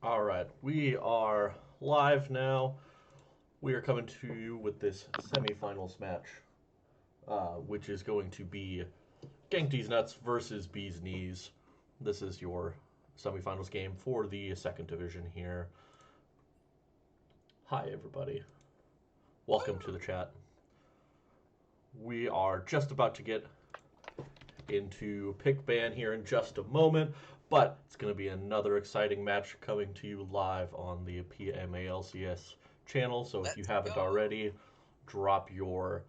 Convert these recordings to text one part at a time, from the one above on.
All right, we are live now. We are coming to you with this semifinals match, which is going to be Gankty's Nuts versus Bee's Knees. This is your semifinals game for the second division here. Hi, everybody. Welcome to the chat. We are just about to get into pick ban here in just a moment, but it's going to be another exciting match coming to you live on the PMALCS channel. So if you Let's haven't go. already, drop your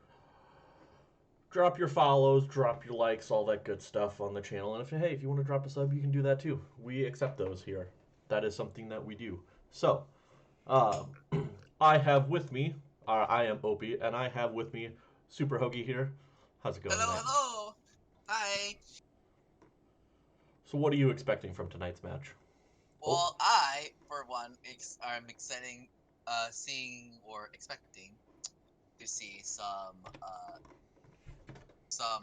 drop your follows, drop your likes, all that good stuff on the channel. And if you want to drop a sub, you can do that too. We accept those here. That is something that we do. So, uh, I have with me, I am Opie, and I have with me Super Hoagie here. How's it going Hello, tonight? hello. Hi. So, what are you expecting from tonight's match? Oh, Well, I, for one, am exciting, seeing or expecting to see some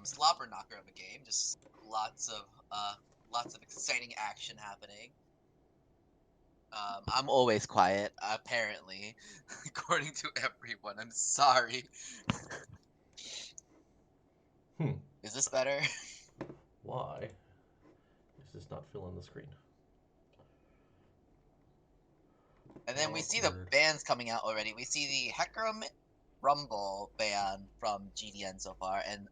slobber knocker of a game. Just lots of exciting action happening. I'm always quiet, apparently, according to everyone. I'm sorry. hmm. Is this better? Why is this not filling the screen? And then we see the Awkward. bands coming out already. We see the Hecarim Rumble band from GDN so far, and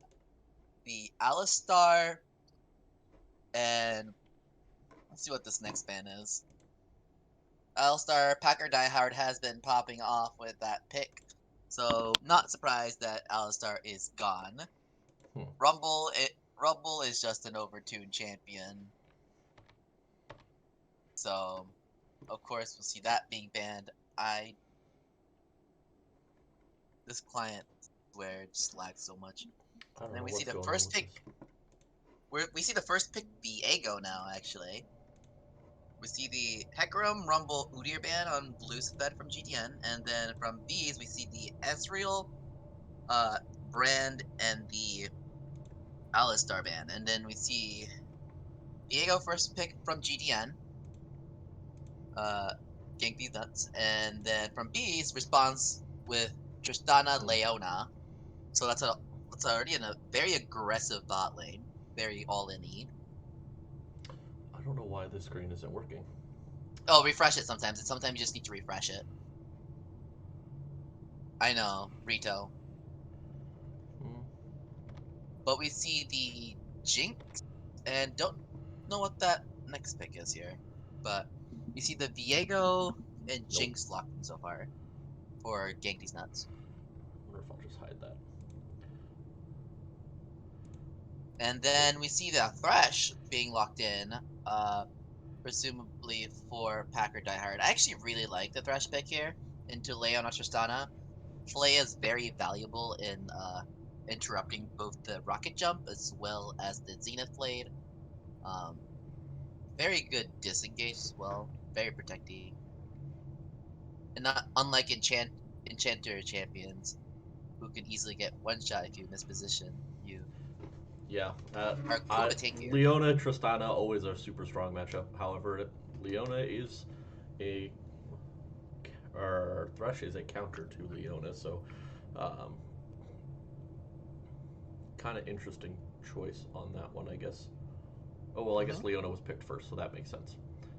the Alistar, and let's see what this next band is. Alistar Packer Diehard has been popping off with that pick, so not surprised that Alistar is gone. Hmm. Rumble is just an overtuned champion, so of course we'll see that being banned. I This client where it just lags so much. I don't And then know we see what's the going on first with this. pick. We see the first pick Viego now. Actually, we see the Hecarim Rumble Udyr band on blue set from GDN, and then from these we see the Ezreal, Brand, and the Alistar band, and then we see Viego first pick from GDN, uh, Gank these nuts, and then from B's response with Tristana Hmm. Leona. So that's already in a very aggressive bot lane, very all in E. I don't know why this screen isn't working. Oh, refresh it sometimes. And sometimes you just need to refresh it. I know, Rito. Hmm. But we see the Jinx, and don't know what that next pick is here. But we see the Viego and Nope. Jinx locked in so far for Gank these nuts. I wonder if I'll just hide that. And Nope. then we see the Thresh being locked in, presumably for Packer Diehard. I actually really like the Thresh pick here into Leon Tristana. Flay is very valuable in interrupting both the rocket jump as well as the Zenith Blade. Um, Very good disengage as well, very protecting, and not unlike Enchanter champions who can easily get one shot if you misposition. You Yeah. are cool to take here. Leona Tristana always a super strong matchup. However, Leona is a or Thresh is a counter to Leona, so um, kind of interesting choice on that one, I guess. Oh well, I Hmm. guess Leona was picked first, so that makes sense.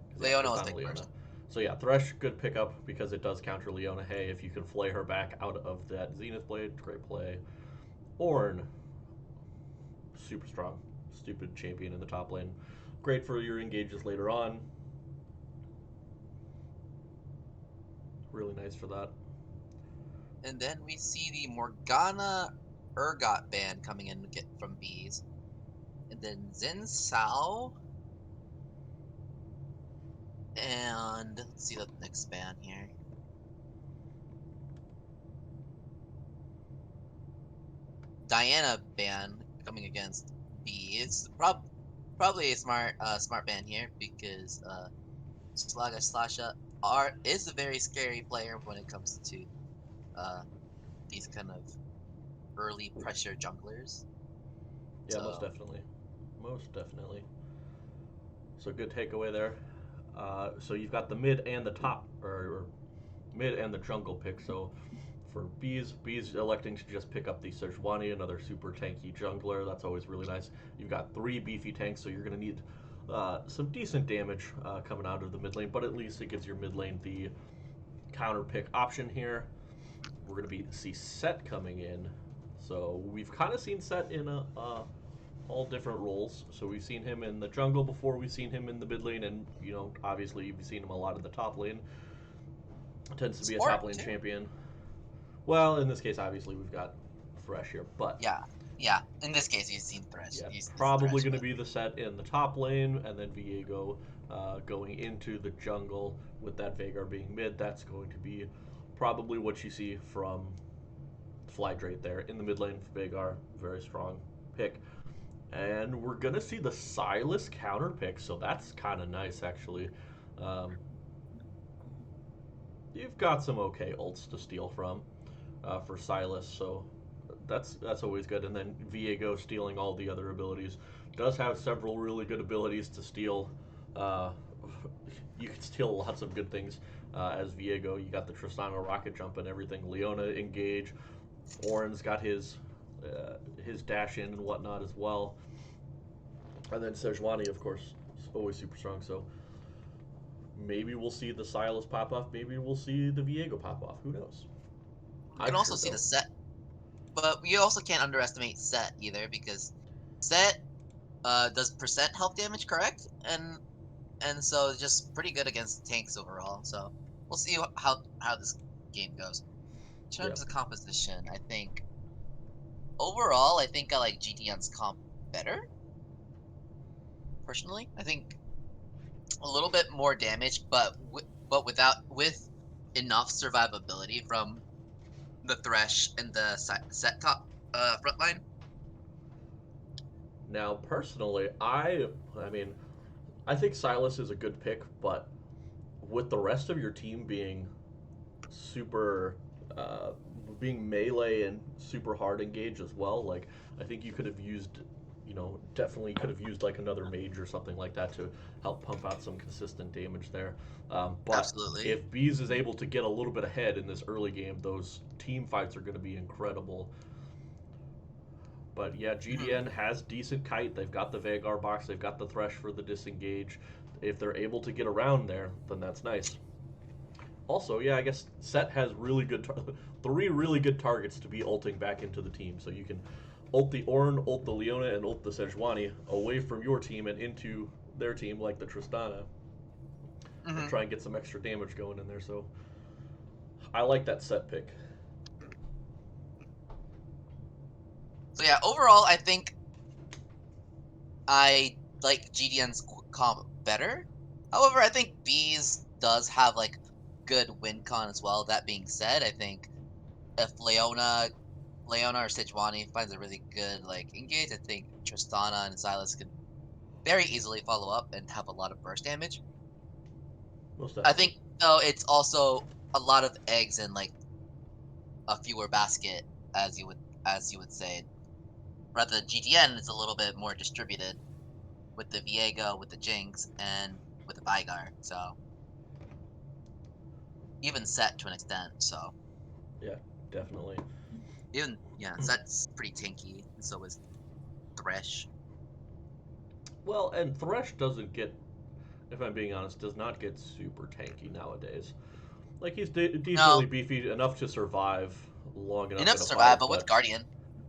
Because yeah, Leona was Tristana picked Leona. first. So yeah, Thresh good pickup because it does counter Leona. Hey, if you can flay her back out of that Zenith Blade, great play. Ornn, super strong, stupid champion in the top lane. Great for your engages later on. Really nice for that. And then we see the Morgana Urgot band coming in get from Bees. And then Xin Sao. And let's see the next band here. Diana band coming against B. It's probably a smart band here because Slaga Slasha is a very scary player when it comes to uh these kind of early pressure junglers. Yeah, most So definitely. Most definitely. So good takeaway there. So you've got the mid and the top, or mid and the jungle pick. So for Bees electing to just pick up the Sejuani, another super tanky jungler. That's always really nice. You've got 3 beefy tanks, so you're going to need some decent damage coming out of the mid lane, but at least it gives your mid lane the counter pick option here. We're going to see Set coming in. So we've kind of seen Set in all different roles. So we've seen him in the jungle before, we've seen him in the mid lane, and obviously you've seen him a lot in the top lane. Tends to be a Support top lane too. champion. Well, in this case, obviously we've got Thresh here, but Yeah, yeah. In this case, you've seen Thresh. yeah, He's probably Thresh, going to but be the Set in the top lane, and then Viego going into the jungle with that Veigar being mid. That's going to be probably what you see from Flydrate there in the mid lane. Veigar, very strong pick. And we're going to see the Sylas counter pick, so that's kind of nice, actually. Um, you've got some okay ults to steal from for Sylas, so that's always good. And then Viego stealing all the other abilities does have several really good abilities to steal. Uh, you can steal lots of good things as Viego. You got the Tristana rocket jump and everything. Leona engage. Orin's got his dash in and whatnot as well. And then Sejuani, of course, is always super strong. So maybe we'll see the Sylas pop off. Maybe we'll see the Viego pop off. Who knows? we I can also sure see the don't. Set. But we also can't underestimate Set either because Set does percent health damage, correct? And so it's just pretty good against tanks overall. So we'll see how this game goes. In Yeah. terms of composition, I think overall, I think I like GDN's comp better. Personally, I think a little bit more damage, but with enough survivability from the Thresh and the Set top front line. Now, personally, I mean, I think Silas is a good pick, but with the rest of your team being super, uh, being melee and super hard engaged as well, like I think you could have used, definitely could have used like another mage or something like that to help pump out some consistent damage there. But Absolutely. if Bees is able to get a little bit ahead in this early game, those team fights are going to be incredible. But yeah, Mhm. GDN has decent kite. They've got the Vagar box. They've got the Thresh for the disengage. If they're able to get around there, then that's nice. Also, yeah, I guess Set has three really good targets to be ulting back into the team. So you can ult the Ornn, ult the Leona, and ult the Sejuani away from your team and into their team, like the Tristana, and Mhm. try and get some extra damage going in there. So I like that Set pick. So yeah, overall, I think I like GDN's comp better. However, I think Bees does have like good win con as well. That being said, I think if Leona or Sejuani finds a really good like engage, I think Tristana and Silas could very easily follow up and have a lot of burst damage. Most I definitely. think though it's also a lot of eggs in like a fewer basket, as you would say. Rather than GTN, it's a little bit more distributed with the Viego, with the Jinx, and with the Vigar. So even Set to an extent. So Yeah, definitely. even yeah, Set's pretty tanky, and so is Thresh. Well, and Thresh doesn't get, if I'm being honest, does not get super tanky nowadays. Like he's decently No, beefy enough to survive long enough enough in to a survive, fight, but with but Guardian,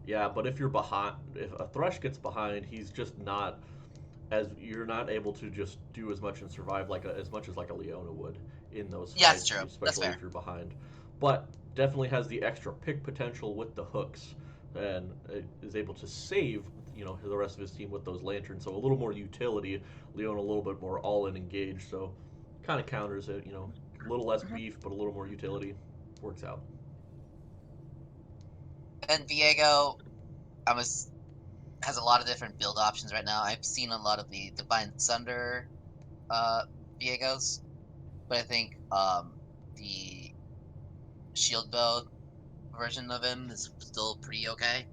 yeah, but if you're behind, if a Thresh gets behind, he's just not as you're not able to just do as much and survive as much as like a Leona would in those yeah, that's fights, true. That's especially fair. if you're behind. But definitely has the extra pick potential with the hooks and is able to save the rest of his team with those lanterns. So a little more utility. Leona a little bit more all in engaged. So kind of counters it. A little less Mhm. beef, but a little more utility. Works out. And Viego, I was has a lot of different build options right now. I've seen a lot of the Divine Sunder uh Viegos, but I think the Shield build version of him is still pretty okay.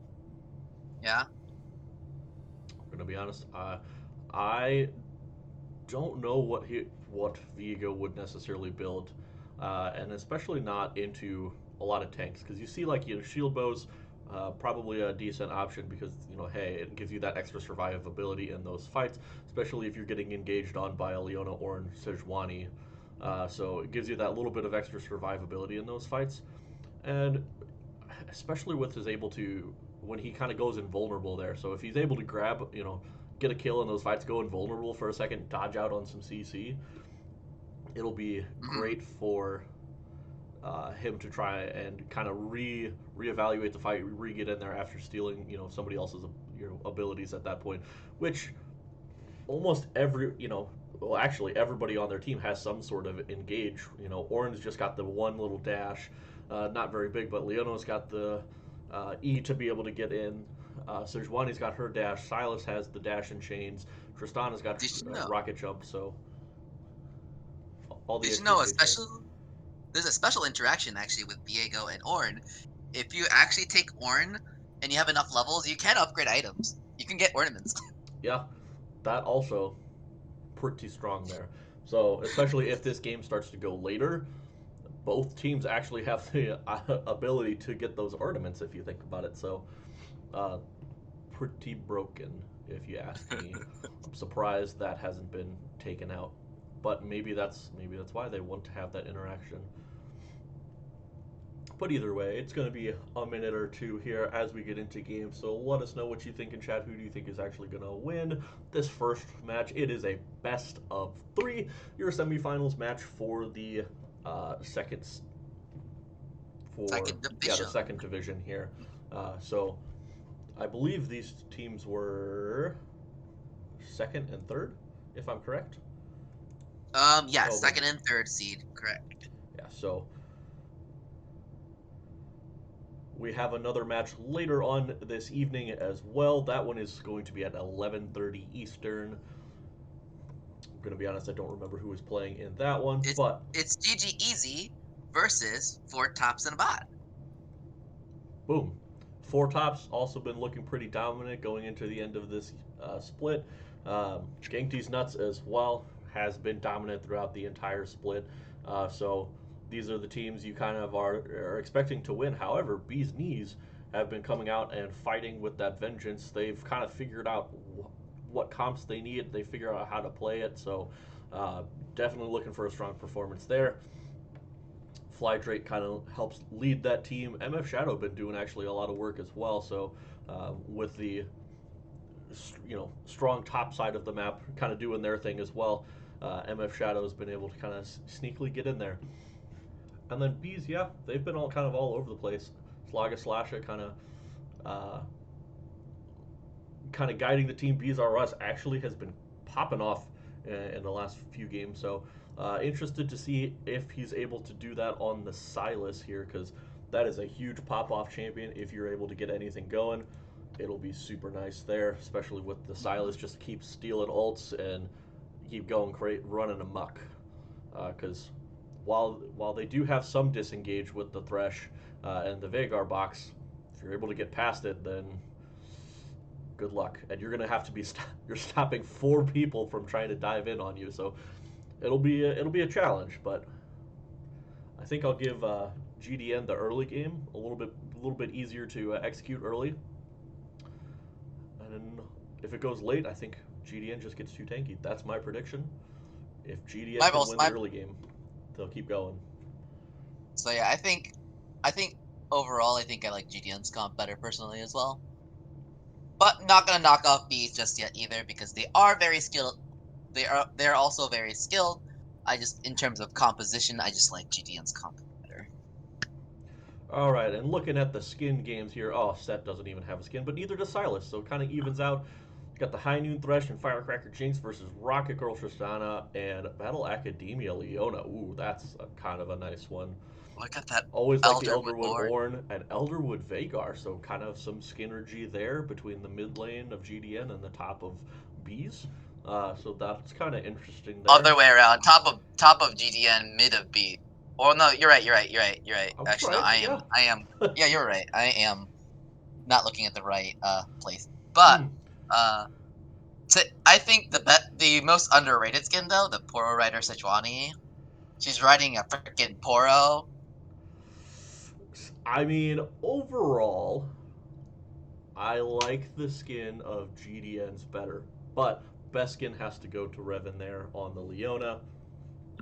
Yeah. I'm gonna be honest. I don't know what Viego would necessarily build, and especially not into a lot of tanks because you see like shield bows. Probably a decent option because hey, it gives you that extra survivability in those fights, especially if you're getting engaged on by a Leona or an Sejuani. So it gives you that little bit of extra survivability in those fights, and especially with his able to when he kind of goes invulnerable there. So if he's able to grab, get a kill in those fights, go invulnerable for a second, dodge out on some CC, it'll be Mhm. great for him to try and kind of reevaluate the fight, re get in there after stealing, somebody else's abilities at that point, which almost well, actually, everybody on their team has some sort of engage. Orin's just got the one little dash, not very big, but Leono's got the E to be able to get in. Sejuani's got her dash. Silas has the dash and chains. Tristana's got Did you know? rocket jump. So all the Did you extra know a engage there. special? There's a special interaction actually with Viego and Ornn. If you actually take Ornn and you have enough levels, you can upgrade items. You can get ornaments. Yeah, that also pretty strong there. So especially if this game starts to go later, both teams actually have the ability to get those ornaments if you think about it. So uh, pretty broken, if you ask me. I'm surprised that hasn't been taken out, but maybe that's why they want to have that interaction. But either way, it's going to be a minute or two here as we get into games. So let us know what you think in chat. Who do you think is actually going to win this first match? It is a best of three, your semifinals match for the second for Second the division. second division here. So I believe these teams were second and third, if I'm correct. Yes, Oh, maybe. second and third seed, correct. Yeah, so we have another match later on this evening as well. That one is going to be at 11:30 Eastern. I'm going to be honest, I don't remember who was playing in that one, It's but it's GG Easy versus Four Tops and a Bot. boom. Four Tops also been looking pretty dominant going into the end of this split. Gankty's Nuts as well has been dominant throughout the entire split. So these are the teams you kind of are expecting to win. However, Bee's Knees have been coming out and fighting with that vengeance. They've kind of figured out what comps they need. They figure out how to play it. So definitely looking for a strong performance there. Flydrake kind of helps lead that team. MF Shadow been doing actually a lot of work as well. So with the strong top side of the map, kind of doing their thing as well. MF Shadow has been able to kind of sneakily get in there. And then Bees, yeah, they've been all over the place. Slaga Slasha uh, kind of guiding the team. Bees R Us actually has been popping off in the last few games. So interested to see if he's able to do that on the Silas here because that is a huge pop off champion. If you're able to get anything going, it'll be super nice there, especially with the Silas just keep stealing ults and keep going running amok. Because while they do have some disengage with the Thresh and the Vagar box, if you're able to get past it, then good luck. And you're gonna have to be you're stopping four people from trying to dive in on you. So it'll be a challenge, but I think I'll give GDN the early game a little bit easier to execute early, and then if it goes late, I think GDN just gets too tanky. That's my prediction. If GDN My can most win the my early game, they'll keep going. so yeah, I think overall I think I like GDN's comp better personally as well. But not gonna knock off Bees just yet either because they are very skilled. They're also very skilled. I just in terms of composition, I just like GDN's comp better. All right, and looking at the skin games here, oh, Set doesn't even have a skin, but neither does Silas, so it kind of evens out. Got the High Noon Thresh and Firecracker Jinx versus Rocket Girl Tristana and Battle Academia Leona. Ooh, that's kind of a nice one. Look at that Always like the Elderwood Elderwood Ornn. Ornn and Elderwood Vagar, so kind of some synergy there between the mid lane of GDN and the top of Bees. So that's kind of interesting there. Other way around, top of GDN, mid of B. Or no, you're right. You're right. You're right. You're right. I was Actually, no, right, I am. yeah. I am. Yeah, you're right. I am not looking at the right place. But Hmm. uh, I think the most underrated skin though, the Poro Rider Sejuani. She's riding a freaking Poro. I mean, overall, I like the skin of GDN's better, but best skin has to go to Revan there on the Leona.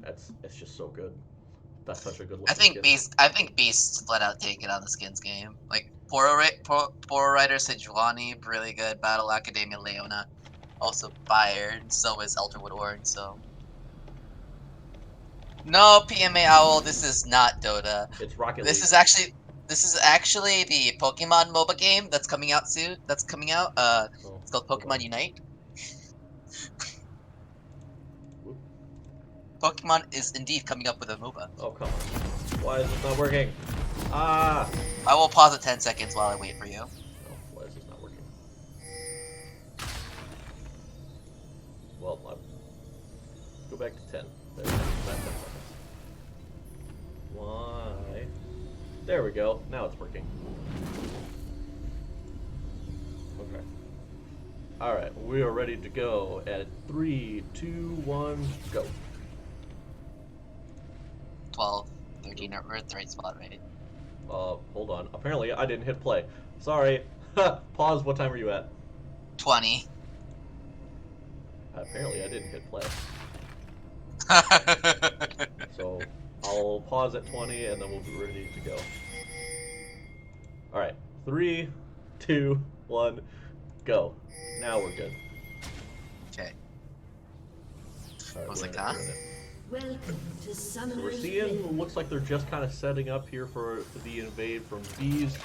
It's just so good. That's such a good looking skin. I think Beast flat out take it on the skins game. Like Poro Rider Sejuani, really good. Battle Academia Leona, also fire, and so is Elderwood Org. So no PMA Owl. This is not Dota. It's Rocket This League. is actually the Pokemon MOBA game that's coming out soon. That's coming out. Oh, It's called hold on. Pokemon Unite. Whoop. Pokemon is indeed coming up with a MOBA. Oh, come on. Why is this not working? Ah! I will pause it 10 seconds while I wait for you. Oh, why is this not working? Well, go back to 10. There, back 10 seconds. Why? There we go. Now it's working. Okay. Alright, we are ready to go at 3, 2, 1, go. 12, 13, we're at the right spot, right? Hold on. Apparently I didn't hit play. Sorry. Pause, what time are you at? 20. Apparently I didn't hit play. So I'll pause at 20 and then we'll be ready to go. Alright. 3, 2, 1, go. Now we're good. Okay. Alright, I was like, we're huh? in it. Welcome to So we're Summoner's seeing, Rift. looks like they're just kind of setting up here for the invade from Bees,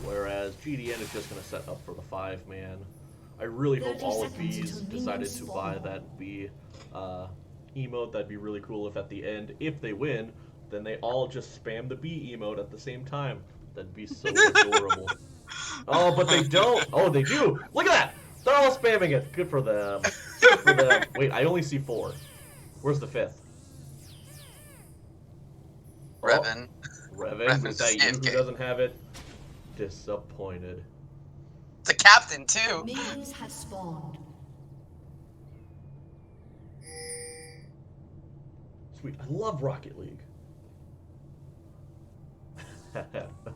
whereas GDN is just going to set up for the 5-man. I really hope 30 all of seconds Bees until decided minions to spawn. buy that Bee emote. That'd be really cool if at the end, if they win, then they all just spam the Bee emote at the same time. That'd be so adorable. Oh, but they don't! Oh, they do! Look at that! They're all spamming it! Good for them. Good for them. Wait, I only see 4. Where's the 5th? Oh. Revan. Revan, Revan's is that you who AFK. doesn't have it? Disappointed. The captain, too! Minions have spawned. Sweet, I love Rocket League.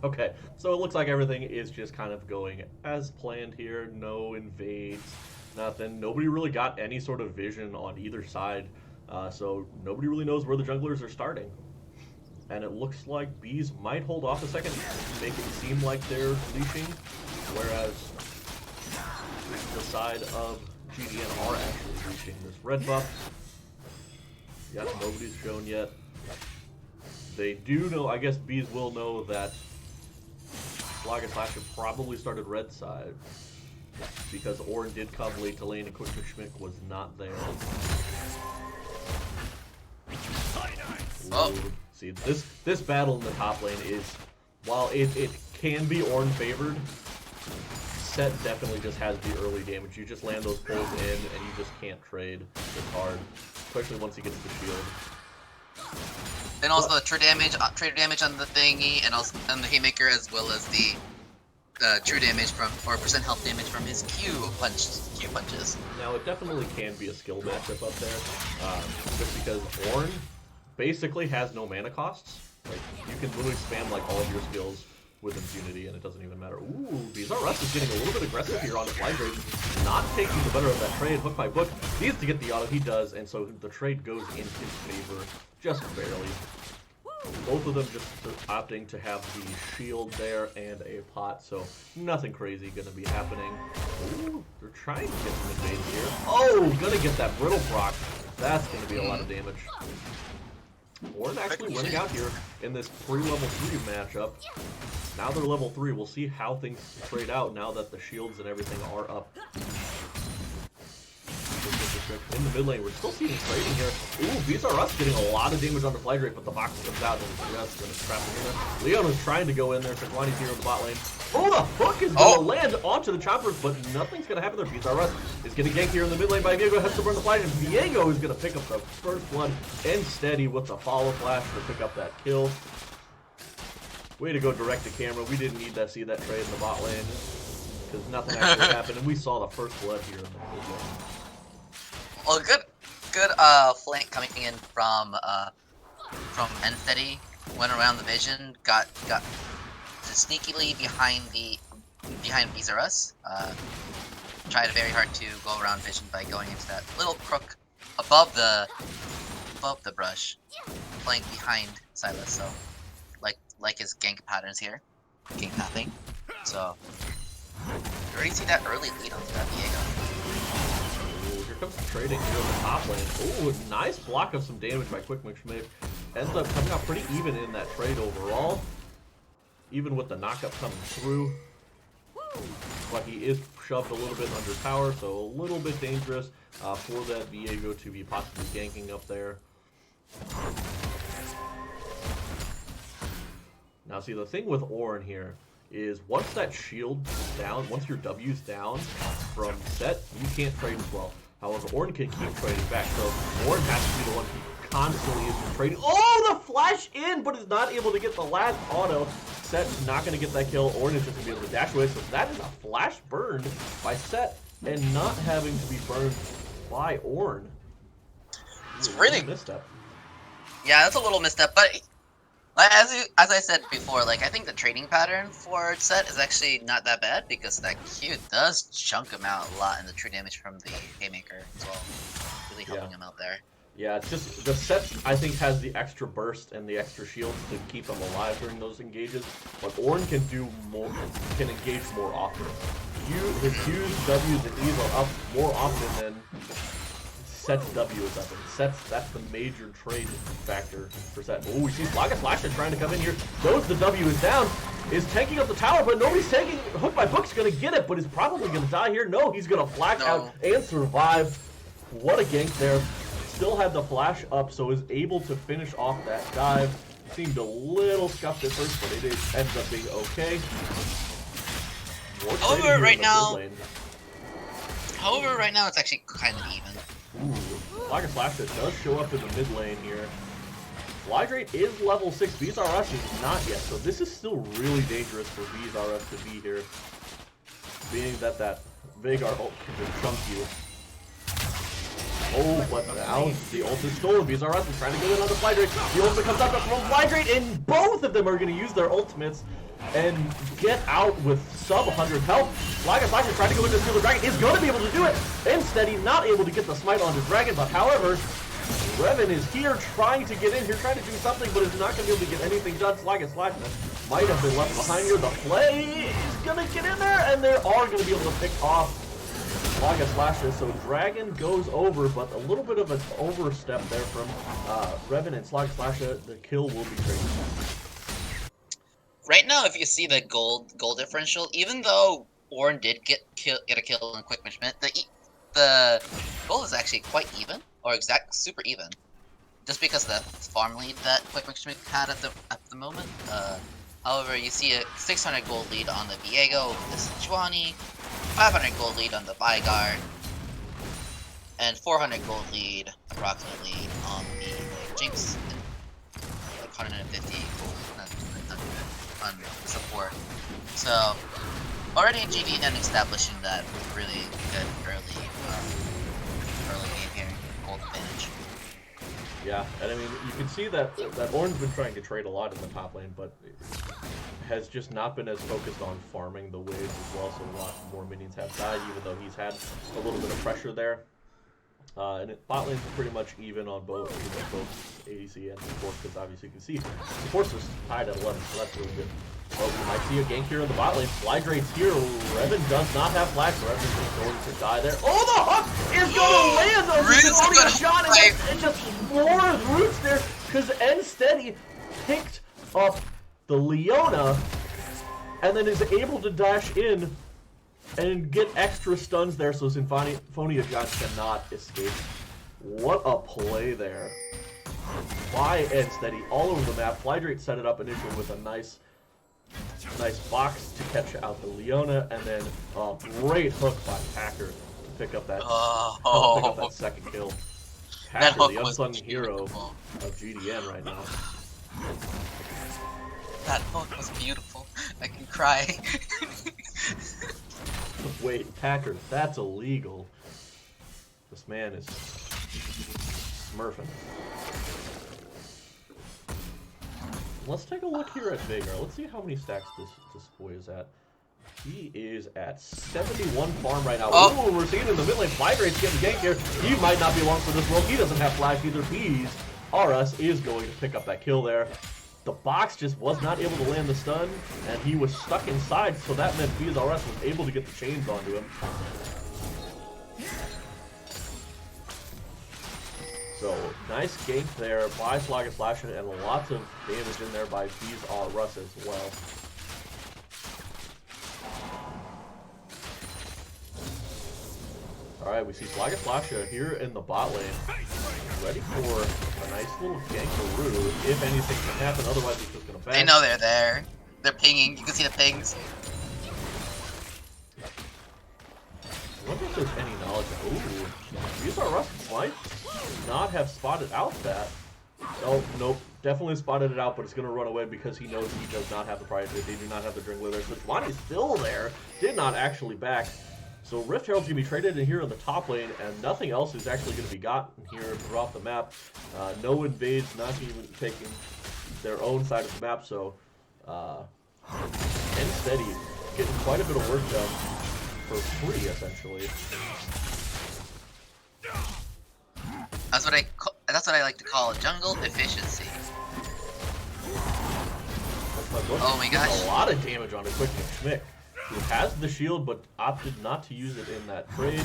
Okay, so it looks like everything is just kind of going as planned here. No invades, nothing. Nobody really got any sort of vision on either side, so nobody really knows where the junglers are starting. And it looks like Bees might hold off a second, make it seem like they're leashing, whereas the side of GDN are actually leashing. This red buff, yeah, nobody's shown yet. They do know, I guess Bees will know that Slash probably started red side, because Ornn did come late to lane and Quick Schmick was not there. Oh. Ooh. See, this battle in the top lane is, while it can be Ornn favored, Set definitely just has the early damage. You just land those pulls in and you just can't trade. It's hard, especially once he gets the shield. And also the true damage on the thingy, and also on the haymaker, as well as the true damage from, or percent health damage from his Q punches. Now it definitely can be a skill matchup up there, just because Ornn basically has no mana costs. Like, you can literally spam like all of your skills with impunity, and it doesn't even matter. Ooh, Bizarrus is getting a little bit aggressive here on the fly trade, not taking the better of that trade. Hook by hook, needs to get the auto, he does, and so the trade goes in his favor, just barely. Both of them just opting to have the shield there and a pot, so nothing crazy gonna be happening. Ooh, they're trying to get some invades here. Oh, gonna get that brittle proc. That's gonna be a lot of damage. Ornn actually winning out here in this pre-level 3 matchup. Now they're level 3. We'll see how things trade out now that the shields and everything are up. In the mid lane, we're still seeing trading here. Ooh, Bizarrus getting a lot of damage on the flag rate, but the box comes out and just gonna trap him in. Leon is trying to go in there. Sejuani's here in the bot lane. Oh, the hook is gonna land onto the choppers, but nothing's gonna happen there. Bizarrus is getting ganked here in the mid lane by Viego. Has to burn the flag, and Viego is gonna pick up the first blood and steady with the follow flash to pick up that kill. Way to go direct to camera. We didn't need to see that trade in the bot lane because nothing actually happened, and we saw the first blood here in the mid lane. Well, good flank coming in from Unsteady. Went around the vision, got sneakily behind Bizarus. Tried very hard to go around vision by going into that little crook above the brush, playing behind Silas. So like his gank patterns here, gank pathing. So you already see that early lead onto that Diego. Ooh, here comes the trading here in the top lane. Ooh, nice block of some damage by Quick Mix Schmidt. Ends up coming out pretty even in that trade overall. Even with the knockup coming through. But he is shoved a little bit under tower, so a little bit dangerous for that Viego to be possibly ganking up there. Now see, the thing with Ornn here is once that shield is down, once your W's down from set, you can't trade as well. However, Ornn can keep trading back, so Ornn has to be the one who constantly is trading. Oh, the flash in, but is not able to get the last auto. Set's not going to get that kill. Ornn is just going to be able to dash away, so that is a flash burn by Set, and not having to be burned by Ornn. It's really misstep. Yeah, that's a little misstep, but like, as I said before, like I think the trading pattern for Set is actually not that bad because that Q does chunk him out a lot in the true damage from the Haymaker as well, really helping him out there. Yeah, it's just the Set I think has the extra burst and the extra shields to keep him alive during those engages, but Ornn can do more, can engage more often. His Q's, W's, and E's are up more often than Set's W is up, and that's the major trade factor for Set. Oh, we see Slaga Slasher trying to come in here. Knows the W is down, is tanking up the tower, but nobody's taking. Hook by Book's gonna get it, but he's probably gonna die here. No, he's gonna flash out and survive. What a gank there. Still had the flash up, so is able to finish off that dive. Seemed a little scuffed at first, but it ends up being okay. However, right now it's actually kind of even. Ooh, Slaga Slasher does show up in the mid lane here. Flydrate is level 6, BZRS is not yet, so this is still really dangerous for BZRS to be here. Being that Veigar ult can just chunk you. Oh, but now the ult is stolen. BZRS is trying to get in on the Flydrate. The ultimate comes out from Flydrate, and both of them are going to use their ultimates and get out with sub 100 health. Slaga Slasher trying to go into Steal the Dragon, is going to be able to do it. Instead, he's not able to get the smite on the dragon, but however, Revan is here trying to get in here, trying to do something, but is not going to be able to get anything done. Slaga Slasher might have been left behind here. The play is going to get in there, and they are going to be able to pick off Slaga Slasher. So Dragon goes over, but a little bit of an overstep there from Revan and Slaga Slasher. The kill will be traded. Right now, if you see the gold differential, even though Ornn did get a kill in Quick Management, the gold is actually quite even, or super even, just because of the farm lead that Quick Management had at the moment. However, you see a 600 gold lead on the Viego, the Sejuani, 500 gold lead on the Veigar, and 400 gold lead approximately on the Jinx, like 150 gold on support. So already GDN establishing that really good early game here, gold advantage. Yeah, and I mean you can see that Ornn's been trying to trade a lot in the top lane, but has just not been as focused on farming the waves as well, so a lot more minions have died, even though he's had a little bit of pressure there. And bot lanes are pretty much even on both ADC and support, because obviously you can see support's just tied at 11, so that's really good. Well, we might see a gank here in the bot lane. Flydrate's here. Revan does not have flash. Revan is going to die there. Oh, the hook is going to land on the shot, and just floors roots there, because Steady picked up the Leona, and then is able to dash in and get extra stuns there, so Symphonia John cannot escape. What a play there by Steady all over the map. Flydrate set it up initially with a nice box to catch out the Leona, and then a great hook by Packer to pick up that second kill. Packer, the unsung hero of GDN right now. That hook was beautiful. I can cry. Wait, Packer, that's illegal. This man is Smurfing. Let's take a look here at Vagar. Let's see how many stacks this boy is at. He is at 71 farm right now. Oh. Ooh, we're seeing in the mid lane, Flygrate's getting ganked here. He might not be long for this world. He doesn't have flash either. Bees RS is going to pick up that kill there. The box just was not able to land the stun, and he was stuck inside, so that meant Bees RS was able to get the chains onto him. So, nice gank there by Slugga Slasher, and lots of damage in there by Bees RS as well. Alright, we see Slugga Slasher here in the bot lane, ready for a nice little gankaroo, if anything can happen, otherwise he's just going to back. They know they're there. They're pinging, you can see the pings. I wonder if there's any knowledge. Ooh, Bees RS might not have spotted out that. Oh, nope. Definitely spotted it out, but it's going to run away because he knows he does not have the priority. They do not have the Dringler there. So Juani's still there. Did not actually back. So Rift Herald's going to be traded in here in the top lane, and nothing else is actually going to be gotten here throughout the map. No invades, not even taking their own side of the map, so and Steady getting quite a bit of work done for free, essentially. That's what I like to call jungle efficiency. Oh my gosh. A lot of damage on a quick Schmick, who has the shield but opted not to use it in that trade.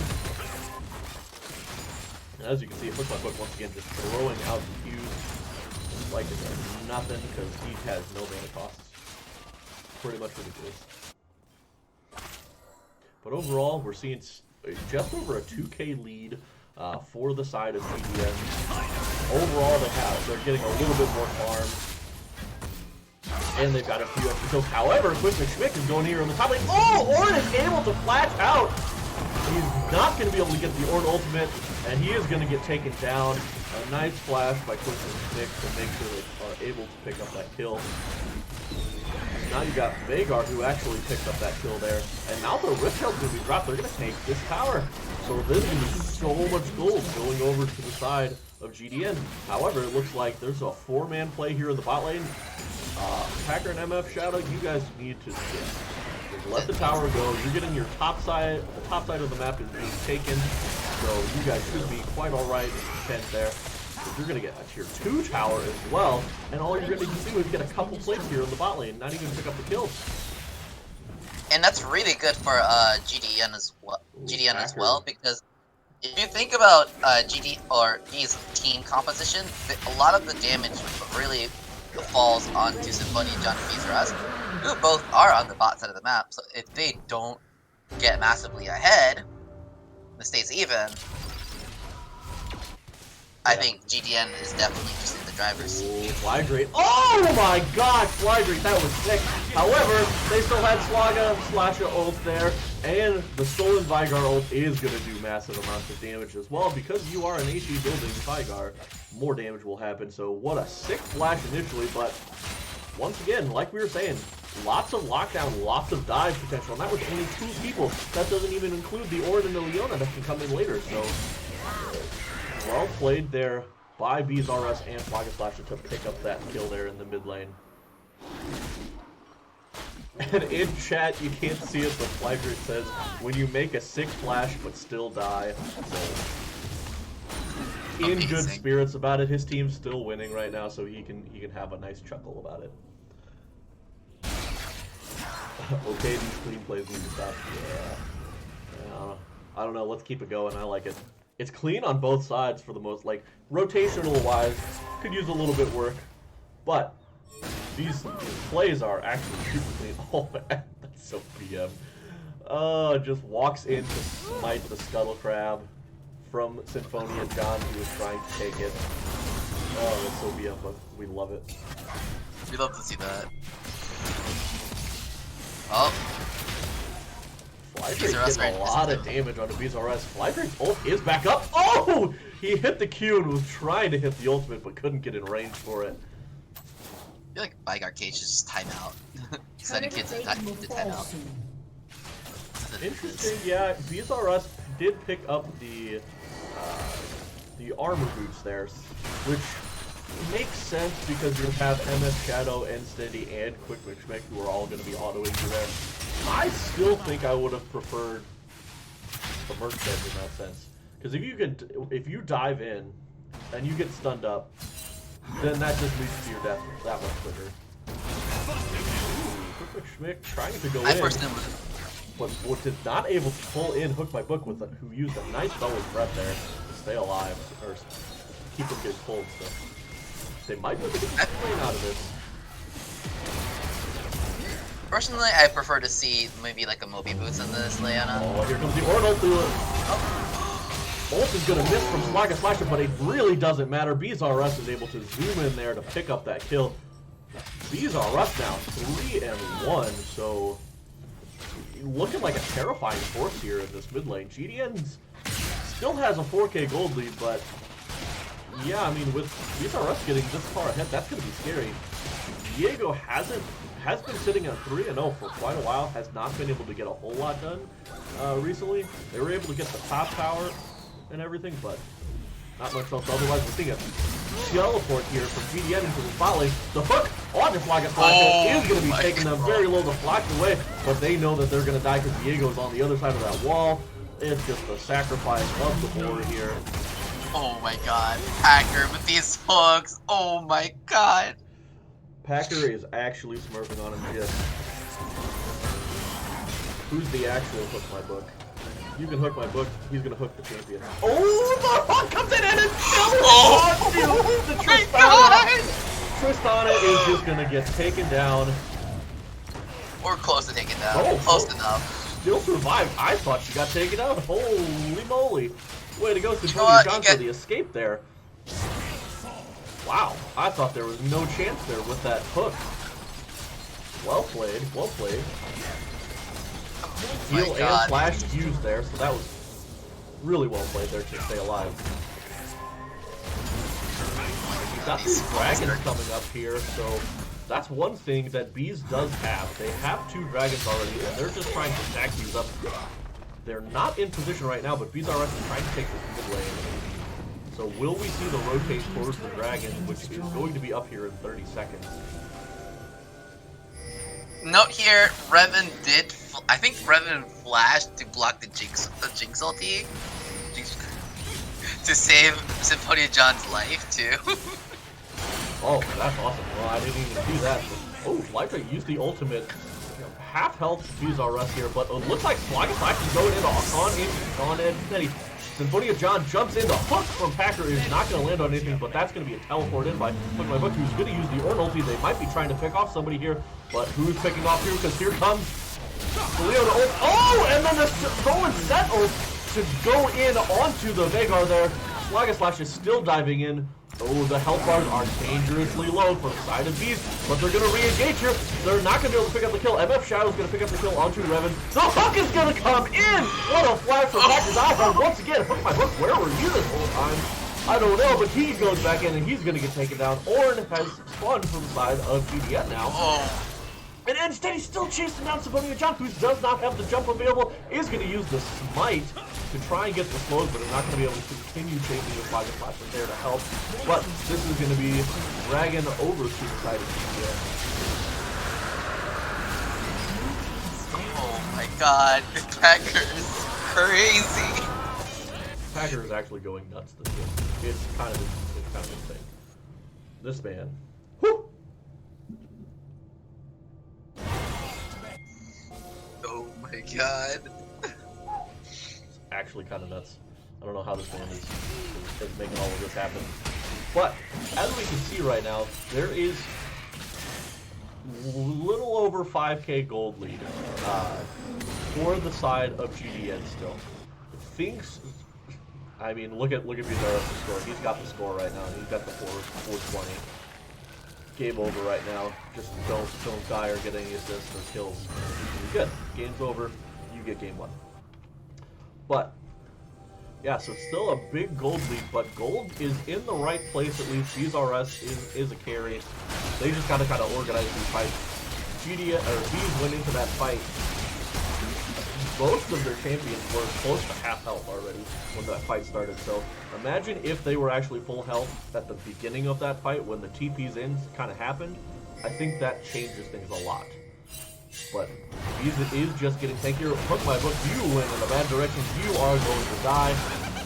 And as you can see, it looks like once again just throwing out the Qs like it's nothing because he has no mana costs. Pretty much ridiculous. But overall, we're seeing just over a 2K lead for the side of GDN. Overall, they're getting a little bit more farm. And they've got a few extra kills. However, Quick McSchmick is going here on the top lane. Oh, Ornn is able to flash out. He's not going to be able to get the Ornn ultimate, and he is going to get taken down. A nice flash by Quick McSchmick to make sure they are able to pick up that kill. Now you got Vagar, who actually picked up that kill there. And now the Rift Herald's going to be dropped. They're going to take this tower. So this is going to be so much gold going over to the side of GDN. However, it looks like there's a 4-man play here in the bot lane. Packer and MF Shadow, you guys need to just let the tower go. You're getting your top side. The top side of the map is being taken. So you guys should be quite alright in defense there. You're going to get a tier 2 tower as well, and all you're going to do is get a couple plates here in the bot lane, not even pick up the kills. And that's really good for GDN as well, because if you think about GD's team composition, a lot of the damage really falls onto Symphony and John Beezras, who both are on the bot side of the map. So if they don't get massively ahead, it stays even. I think GDN is definitely just in the driver's seat. Flygrate. Oh my god, Flygrate, that was sick. However, they still had Slugga Slasher ult there, and the Stolen Vygar ult is going to do massive amounts of damage as well, because you are an AT building Vygar, more damage will happen. So what a sick flash initially, but once again, like we were saying, lots of lockdown, lots of dive potential, and that was only 2 people. That doesn't even include the Ornn and the Leona that can come in later, so well played there by Bees RS and Slugga Slasher to pick up that kill there in the mid lane. And in chat, you can't see it, but Flygrate says, when you make a sick flash but still die. So, in good spirits about it. His team's still winning right now, so he can have a nice chuckle about it. Okay, these clean plays need to stop. Yeah. I don't know. Let's keep it going. I like it. It's clean on both sides for the most, like, rotational wise, could use a little bit work, but these plays are actually super clean. Oh man, that's so PM. Just walks in to smite the Scuttle Crab from Symphonia John, who was trying to take it. Oh, that's so PM, but we love it. We love to see that. Oh. Flydrake's getting a lot of damage on the Bees RS. Flydrake's ult is back up. Oh! He hit the Q and was trying to hit the ultimate, but couldn't get in range for it. I feel like Vygar Cage is just timeout. Sending kids to timeout. Interesting, yeah. Bees RS did pick up the the armor boots there, which makes sense because you have MS Shadow and Steady and Quick Mix who are all going to be autoing you there. I still think I would have preferred the merch set in that sense, because if you dive in and you get stunned up, then that just leads to your death that much quicker. Quick Schmick trying to go in, but was not able to pull in Hook My Book with who used a nice double threat there to stay alive or keep them getting pulled. So they might be able to get the lane out of this. Personally, I prefer to see maybe like a Moby Boots in this, Leona. Oh, here comes the Ornal through it. Ult is going to miss from Swagger Slasher, but it really doesn't matter. BZRS is able to zoom in there to pick up that kill. BZRS now 3-1, so looking like a terrifying force here in this mid lane. GDN still has a 4K gold lead, but yeah, I mean, with BZRS getting this far ahead, that's going to be scary. Diego has been sitting at 3-0 for quite a while, has not been able to get a whole lot done recently. They were able to get the top tower and everything, but not much else. Otherwise, we're seeing a teleport here from GDN into the spot lane. The hook on the Flag is going to be taking them very low to flash away, but they know that they're going to die because Diego's on the other side of that wall. It's just a sacrifice of the board here. Oh my god, Packer with these hooks. Oh my god. Packer is actually smurfing on him, yes. Who's the actual Hook My Book? You can hook my book, he's gonna hook the champion. Oh, the hook comes in and it's still the Tristana is just gonna get taken down. Or close to taken down. Oh, close enough. Still survived. I thought she got taken out. Holy moly. Way to go, Symphonia John, for the escape there. Wow, I thought there was no chance there with that hook. Well played, well played. Heal and flash used there, so that was really well played there to stay alive. We've got these dragons coming up here, so that's one thing that Bees does have. They have 2 dragons already, and they're just trying to stack these up. They're not in position right now, but BZRS is trying to take this mid lane. So will we see the rotate towards the dragon, which is going to be up here in 30 seconds? Note here, Revan did. I think Revan flashed to block the Jinx ulti, to save Symphonia John's life too. Oh, that's awesome. Well, I didn't even see that. Oh, Lytra used the ultimate. Half health BZRS here, but it looks like Sluggish Flash is going into on Ed Steady. Symphonia John jumps in. The hook from Packer is not going to land on anything, but that's going to be a teleport in by Hook My Book, who's going to use the Orn ulti. They might be trying to pick off somebody here, but who's picking off here? Because here comes the Leona ult. Oh, and then the Stolen Set ult to go in onto the Veigar there. Sluggish Flash is still diving in. Oh, the health bars are dangerously low for the side of Beast, but they're going to re-engage here. They're not going to be able to pick up the kill. MF Shadow's going to pick up the kill onto Revan. The hook is going to come in! What a flash from Packer's eye. Once again, Hook My Hook, where were you this whole time? I don't know, but he goes back in and he's going to get taken down. Orn has spun from the side of GDN now. And instead he's still chasing down Symphonia John, who does not have the jump available, is going to use the Smite to try and get the slows, but is not going to be able to continue chasing the Flag Flash there to help. But this is going to be dragging over to the side of GDN. Oh my god, Packer is crazy. Packer is actually going nuts this game. It's kind of insane. This man. Whew! Oh my god. Actually kind of nuts. I don't know how this man is making all of this happen. But, as we can see right now, there is a little over 5k gold lead for the side of GDN still. I mean, look at BZRS' score. He's got the score right now. He's got the 420. Game over right now. Just don't die or get any assists or kills. Good. Game's over. You get game 1. But, yeah, so still a big gold lead, but gold is in the right place at least. BZRS is a carry. They just gotta kind of organize these fights. Bees went into that fight most of their champions were close to half health already when that fight started. So imagine if they were actually full health at the beginning of that fight when the TP's in kind of happened. I think that changes things a lot. But Bees is just getting tankier. Hook my book, you went in a bad direction. You are going to die.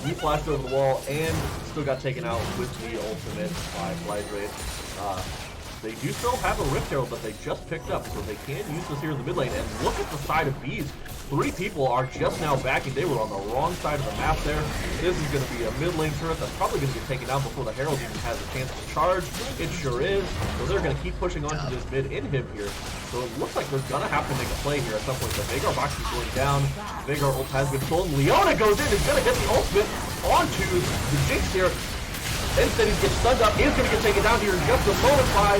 He flashed over the wall and still got taken out with the ultimate by Flydrake. They do still have a Rift Herald, but they just picked up, so they can use this here in the mid lane. And look at the side of Bees. 3 people are just now backing. They were on the wrong side of the map there. This is going to be a mid lane turret that's probably going to get taken out before the Herald even has a chance to charge. It sure is. So they're going to keep pushing onto this mid inhib here. So it looks like they're going to have to make a play here at some point. The Veigar box is going down. Veigar ult has been stolen. Leona goes in. Is going to get the ultimate onto the Jinx here. Instead, he gets stunned up. Is going to get taken down here in just a moment by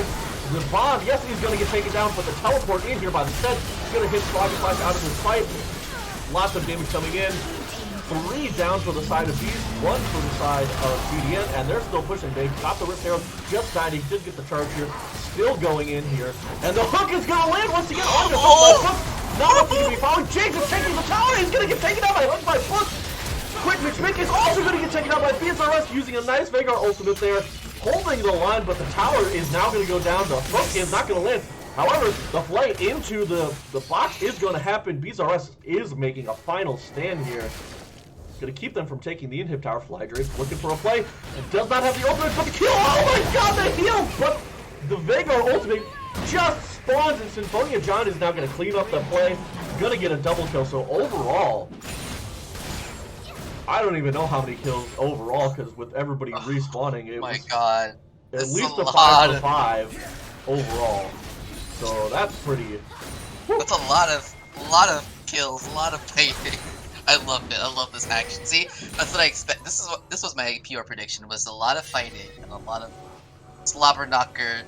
the bomb. Yes, he's going to get taken down, but the teleport in here by the set is going to hit Frog and Flash out of this fight. Lots of damage coming in. 3 down for the side of Beast, 1 for the side of BDN, and they're still pushing. They got the Rift Herald, just died. He did get the charge here. Still going in here. And the hook is going to land once again on the hook. Not going to be found. James is taking the tower. He's going to get taken out by hook by foot. Quick McSmick is also going to get taken out by BSRS using a nice Veigar ultimate there. Holding the line, but the tower is now going to go down. The hook is not going to land. However, the flight into the box is going to happen. BSRS is making a final stand here. Going to keep them from taking the inhib tower. Flydrake looking for a play. It does not have the ultimate, but the kill. Oh my god, the heal! But the Veigar ultimate just spawns, and Symphonia John is now going to clean up the play. Going to get a double kill. So overall, I don't even know how many kills overall, because with everybody respawning, it was god. at least a 5 for 5 overall. So that's pretty. That's a lot of kills, a lot of fighting. I loved it. I love this action. See, that's what I expect. This was my PR prediction. Was a lot of fighting and a lot of slobber knocker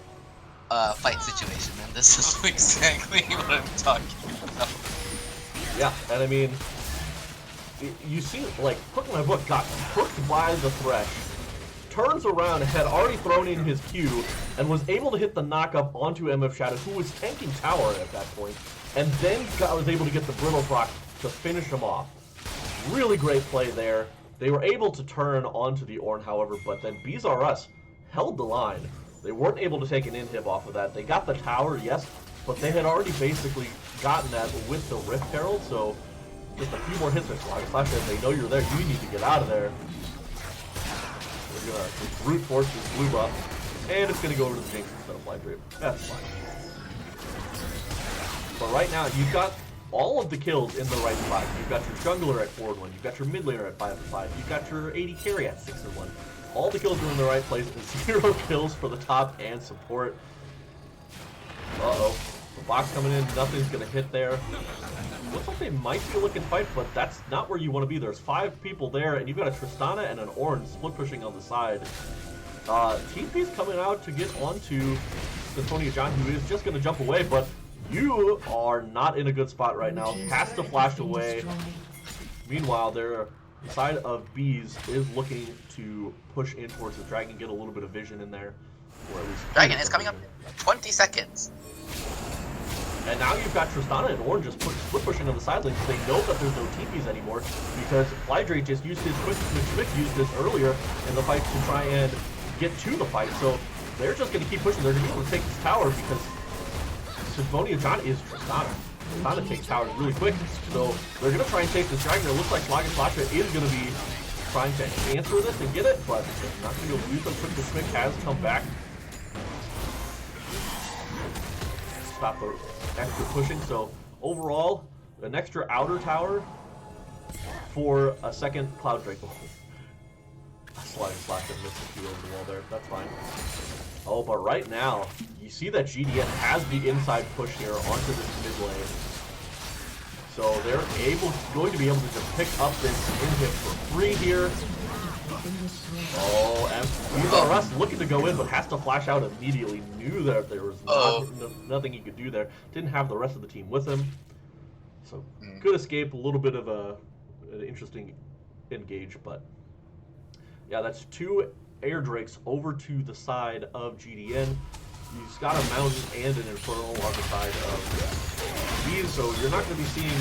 fight situation, and this is exactly what I'm talking about. Yeah, and I mean, you see, like, Hook My Book got hooked by the Thresh, turns around, had already thrown in his Q, and was able to hit the knock-up onto MF Shadow, who was tanking tower at that point, and then was able to get the Brittle proc to finish him off. Really great play there. They were able to turn onto the Ornn, however, but then BSRS held the line. They weren't able to take an inhib off of that. They got the tower, yes, but they had already basically gotten that with the Rift Herald, so just a few more hits with Flash. They know you're there. You need to get out of there. We're going to brute force this blue buff, and it's going to go over to the Jinx instead of Flydrape. That's fine. But right now, you've got all of the kills in the right spot. You've got your jungler at 4-1. You've got your mid laner at 5-5. You've got your AD carry at 6-1. All the kills are in the right place. 0 kills for the top and support. Uh-oh. The box coming in. Nothing's going to hit there. Looks like they might be looking fight, but that's not where you want to be. There's 5 people there, and you've got a Tristana and an Ornn split pushing on the side. TP's coming out to get onto Symphonia John, who is just going to jump away, but you are not in a good spot right now. Has to flash away. Meanwhile, their side of Bees is looking to push in towards the dragon, get a little bit of vision in there. Or at least Dragon is coming up in 20 seconds. And now you've got Tristana and Ornn just split pushing on the side lanes. They know that there's no TPs anymore because Flydrake just used his quick used this earlier in the fight to try and get to the fight. So they're just going to keep pushing. They're going to be able to take this tower because Symphonia John is Tristana. Tristana takes towers really quick. So they're going to try and take this dragon. It looks like Flag and Flasher is going to be trying to answer this and get it, but it's not going to be able to use them. Quick Smick has come back. Stop the extra pushing. So overall, an extra outer tower for a second Cloud Drake. Sliding Flash and missed a few over the wall there. That's fine. Oh, but right now, you see that GDN has the inside push here onto this mid lane. So they're going to be able to just pick up this inhib for free here. Oh, and BSRS looking to go in, but has to flash out immediately. Knew that there was nothing he could do there. Didn't have the rest of the team with him. So good escape, a little bit of an interesting engage, but yeah, that's 2 air drakes over to the side of GDN. He's got a mountain and an infernal on the side of these, so you're not going to be seeing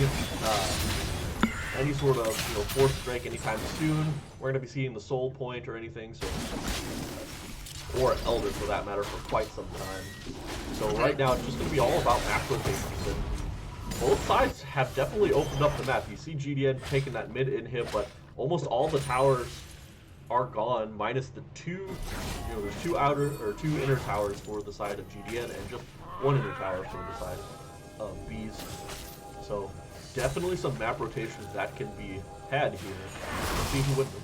any sort of force strike anytime soon. We're gonna be seeing the Soul Point or anything, so or Elder for that matter for quite some time. So right now it's just gonna be all about map rotations, and both sides have definitely opened up the map. You see GDN taking that mid inhib, but almost all the towers are gone, minus the two. There's two inner towers for the side of GDN, and just one inner tower for the side of Bees. So definitely some map rotations that can be had here. Let's see who wins them.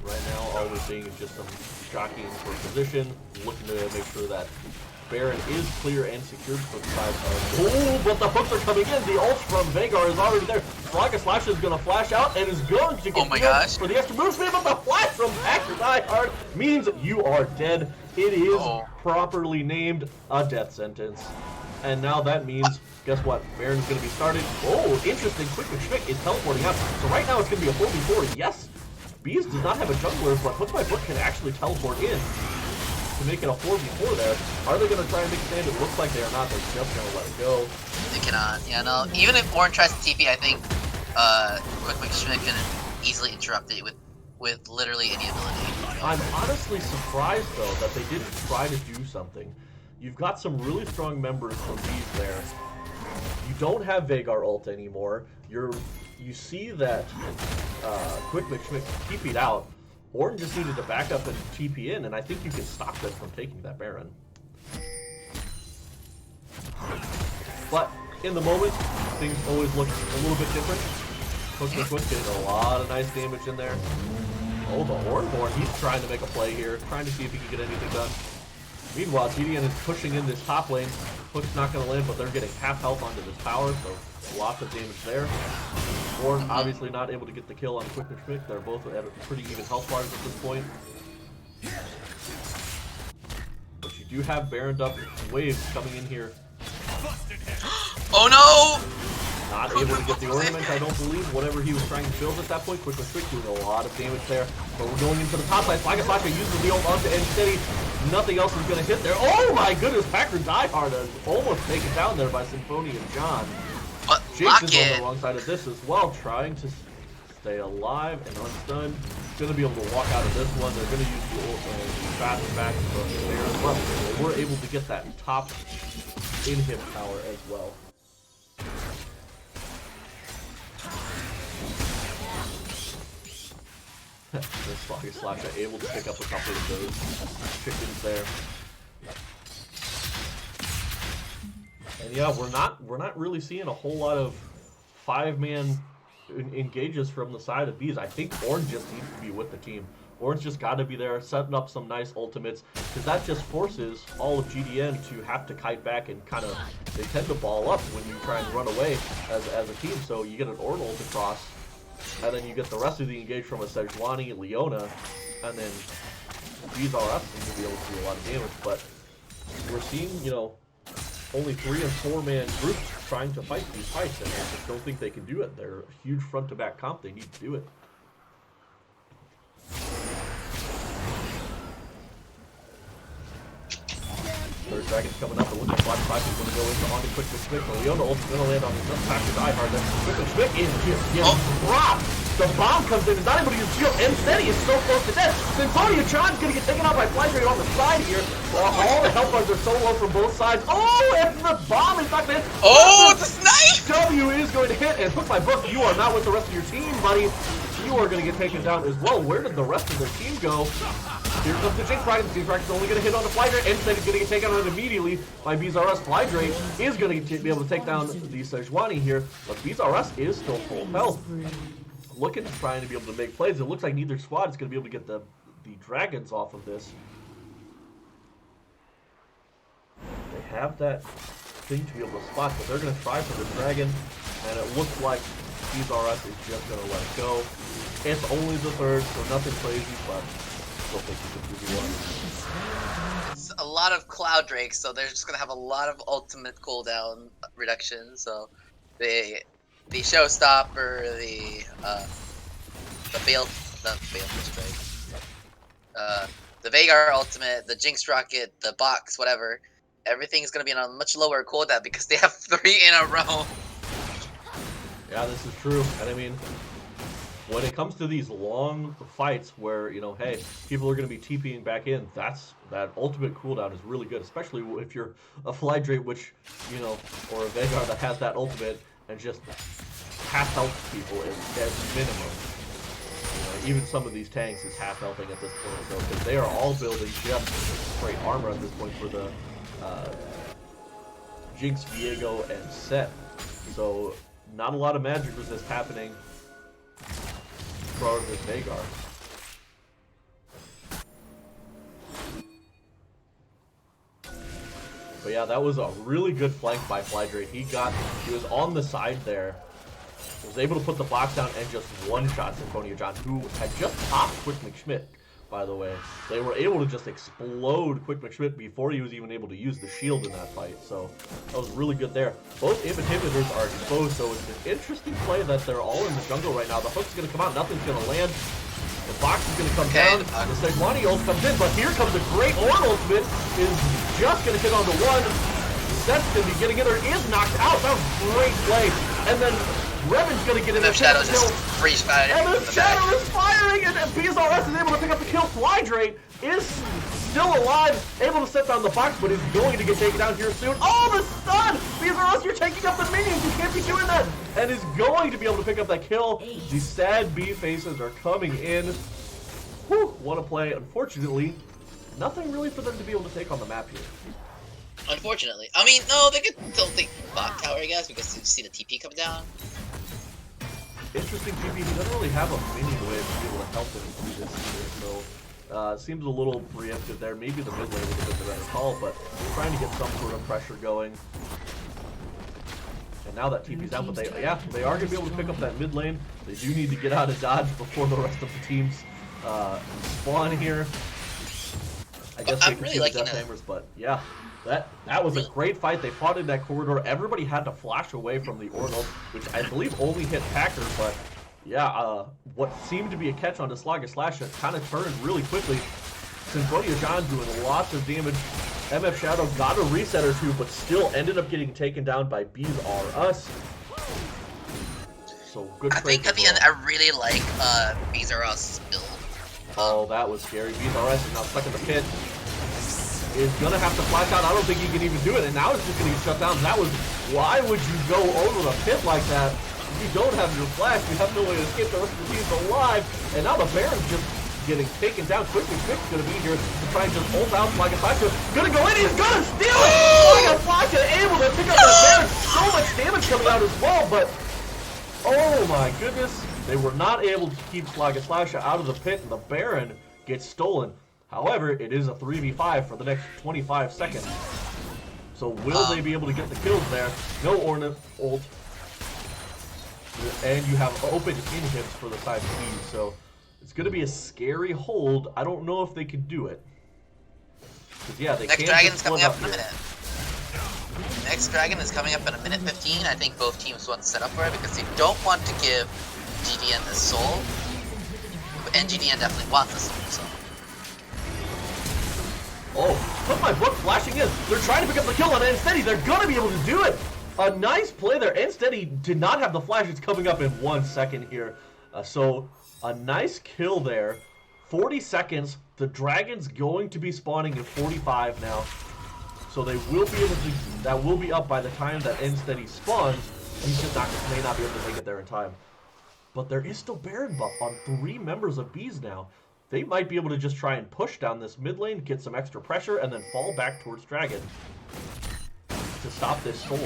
Right now, all we're seeing is just some jockeying for position, looking to make sure that Baron is clear and secured for the side of... Oh, but the hooks are coming in. The ult from Vhagar is already there. Slash is going to flash out and is going to get for the extra move speed, but the flash from Packer Diehard means you are dead. It is properly named a death sentence. And now that means, guess what? Baron's going to be started. Oh, interesting. Quick Schmick is teleporting out. So right now it's going to be a 4v4. Yes, Bees does not have a jungler, but Hook My Foot can actually teleport in to make it a 4v4 there. Are they going to try and make a stand? It looks like they are not. They're just going to let it go. They cannot. Yeah, no. Even if Orin tries to TP, I think Quick Schmick can easily interrupt it with literally any ability. I'm honestly surprised, though, that they didn't try to do something. You've got some really strong members from Bees there. You don't have Vhagar ult anymore. You see that Quick McSchmick TP'd out. Orton just needed to back up and TP in, and I think you can stop them from taking that Baron. But in the moment, things always look a little bit different. Hook McQuick getting a lot of nice damage in there. Oh, the Hornborn, he's trying to make a play here, trying to see if he can get anything done. Meanwhile, GDN is pushing in this top lane. Hook's not going to land, but they're getting half health onto this tower, so lots of damage there. Orn obviously not able to get the kill on Quick and Schmick. They're both at pretty even health bars at this point. But you do have Baron up waves coming in here. Oh no! Not able to get the ornament, I don't believe. Whatever he was trying to build at that point. Quick and Schmick doing a lot of damage there. But we're going into the top side. Flaga uses the ult onto End Steady. Nothing else is going to hit there. Oh my goodness, Packer Diehard is almost taken down there by Symphony and John. But Jake's is on the wrong side of this as well, trying to stay alive and unstunned. Going to be able to walk out of this one. They're going to use the ult and fast back from there as well. They were able to get that top inhib tower as well. This Sloggy Slasher able to pick up a couple of those chickens there. And yeah, we're not really seeing a whole lot of 5-man engages from the side of Bees. I think Orange just needs to be with the team. Orange just got to be there, setting up some nice ultimates, because that just forces all of GDN to have to kite back and kind of, they tend to ball up when you try and run away as a team. So you get an Orn ult across, and then you get the rest of the engage from a Sejuani, Leona, and then Bees are up and you'll be able to do a lot of damage. But we're seeing, only 3- and 4-man groups trying to fight these fights, and I just don't think they can do it. They're a huge front-to-back comp. They need to do it. Third Dragon's coming up, and looks like Black is going to go into onto Quick Schmick. Leona ultimately going to land on the Packer Diehard. Then Quick Schmick is just getting dropped. The bomb comes in, is not able to use shield, and Steady is so close to death. Symphonia John's going to get taken out by Flydrake on the side here. All the health bars are so low from both sides. Oh, and the bomb is not going to hit. Oh, the snipe! W is going to hit, and Hook My Book, you are not with the rest of your team, buddy. You are going to get taken down as well. Where did the rest of their team go? Here comes the Jinx Dragon. Jinx Dragon's only going to hit on the Flydrake. Instead, he's going to get taken out immediately by BZRS. Flydrake is going to be able to take down the Sejuani here, but BZRS is still full health. Looking to trying to be able to make plays. It looks like neither squad is going to be able to get the dragons off of this. They have that thing to be able to spot, but they're going to try for the dragon, and it looks like BZRS is just going to let it go. It's only the third, so nothing crazy, but still think you can do 2v1. It's a lot of Cloud Drakes, so they're just gonna have a lot of ultimate cooldown reduction. So the Showstopper, the the Veigar ultimate, the Jinx rocket, the box, whatever, everything's gonna be on a much lower cooldown because they have 3 in a row. Yeah, this is true. And I mean, when it comes to these long fights where, you know, hey, people are going to be TPing back in, that ultimate cooldown is really good, especially if you're a Flydrate, which, you know, or a Veigar that has that ultimate and just half health people at minimum. You know, even some of these tanks is half healthing at this point, so because they are all building just straight armor at this point for the Jinx, Viego, and Set. So not a lot of magic resist happening for this Veigar. But yeah, that was a really good flank by Flydrate. He was on the side there. Was able to put the box down and just one-shot Symphonia John, who had just popped Quick McSchmidt, by the way. They were able to just explode Quick McSchmidt before he was even able to use the shield in that fight. So that was really good there. Both inhibitors are exposed, so it's an interesting play that they're all in the jungle right now. The hook's going to come out, nothing's going to land. The box is going to come down. The Sejuani ult comes in, but here comes a great Ornn ultimate. Is just going to hit onto one. Set's going to be getting in there. Is knocked out. That was a great play. And then Revan's going to get in there. Shadow just freeze firing. And then Shadow is firing, and BSRS is able to pick up the kill. Flydrate is still alive, able to set down the box, but is going to get taken down here soon. Oh, the stun! BSRS, you're taking up the minions. You can't be doing that. And is going to be able to pick up that kill. The sad B faces are coming in. Whew, what a play. Unfortunately, nothing really for them to be able to take on the map here. Unfortunately. I mean, no, they could still take bot tower, I guess, because you see the TP come down. Interesting TP. He doesn't really have a minion wave to be able to help him through this either, so it seems a little preemptive there. Maybe the mid lane would have been the better call, but trying to get some sort of pressure going. And now that TP's down, but they are going to be able to pick up that mid lane. They do need to get out of dodge before the rest of the teams spawn here. I guess they can see the Death Hammers, but yeah. That was a great fight. They fought in that corridor. Everybody had to flash away from the Ornn, which I believe only hit Packer, but yeah, what seemed to be a catch on the Sluggish Slash kind of turned really quickly. Symphonia John doing lots of damage. MF Shadow got a reset or two, but still ended up getting taken down by Bees R Us. So good. I think at the end, I really like Bees R Us build. Oh, that was scary. Bees R Us is now stuck in the pit. Is gonna have to flash out. I don't think he can even do it, and now it's just gonna get shut down. That was, why would you go over the pit like that? If you don't have your flash, you have no way to escape. The rest of the team's alive, and now the Baron's just getting taken down quickly. Quick's gonna be here to try and just ult out like a flash. Gonna go in, he's gonna steal it! Like a flash, able to pick up the Baron. So much damage coming out as well, but oh my goodness, they were not able to keep Slagaslasha out of the pit, and the Baron gets stolen. However, it is a 3v5 for the next 25 seconds. So will they be able to get the kills there? No Ornn ult. And you have open inhibs for the side of B, so it's going to be a scary hold. I don't know if they can do it. Because yeah, they Next can't Dragon's just coming split up in a minute. Next Dragon is coming up in a minute 15. I think both teams want to set up for it because they don't want to give GDN the soul. And GDN definitely wants the soul, so. Oh, put my book flashing in. They're trying to pick up the kill on Unsteady. They're going to be able to do it. A nice play there. Unsteady did not have the flash. It's coming up in 1 second here. So a nice kill there. 40 seconds. The Dragon's going to be spawning in 45 now. So they will be able to, that will be up by the time that Unsteady spawns. He's just not, may not be able to make it there in time. But there is still Baron buff on 3 members of Bees now. They might be able to just try and push down this mid lane, get some extra pressure, and then fall back towards Dragon to stop this soul.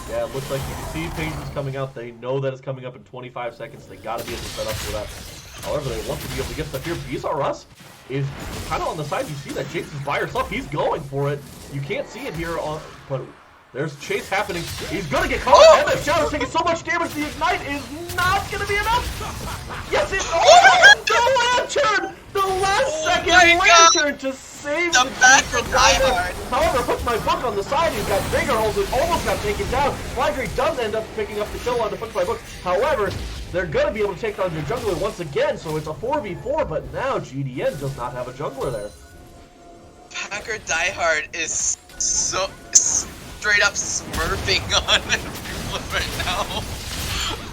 Yeah, it looks like you can see Patience coming out. They know that it's coming up in 25 seconds. They got to be able to set up for that. However, they want to be able to get stuff here. Bees R Us is kind of on the side. You see that Chase is by herself. He's going for it. You can't see it here, but there's chase happening. He's gonna get caught. Oh! And Shadow's taking so much damage. The ignite is not gonna be enough. Yes, it. Oh, the lantern! The last second lantern to saves The the back from for dying. Diehard. However, Hook My Book on the side, he's got bigger holes and almost got taken down. Flydrake does end up picking up the kill on the Hook My Book. However, they're going to be able to take down your jungler once again, so it's a 4v4, but now GDN does not have a jungler there. Packer Diehard is so straight up smurfing on everyone right now.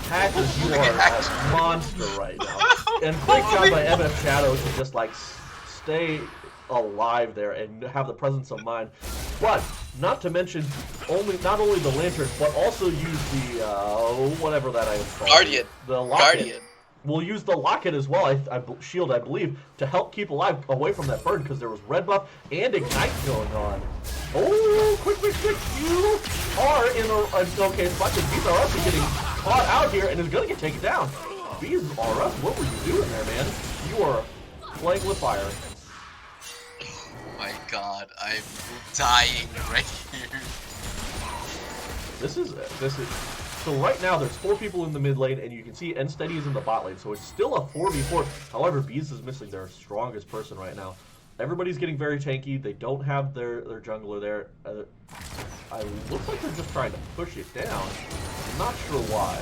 Packers, you are a monster right now. And great job by MF Shadow to just like stay alive there and have the presence of mind. But not to mention not only the lantern, but also use the whatever that item called. Guardian. The locket. Guardian. We'll use the locket as well, shield, I believe, to help keep alive away from that burn because there was red buff and ignite going on. Oh, quick! You are in a okay. Fucking Bees R Us is getting caught out here and is gonna get taken down. Bees R Us, what were you doing there, man? You are playing with fire. Oh my god, I'm dying right here. This is so right now there's 4 people in the mid lane and you can see Steady is in the bot lane, so it's still a 4v4. However, Bees is missing their strongest person right now. Everybody's getting very tanky. They don't have their jungler there. Looks like they're just trying to push it down. I'm not sure why.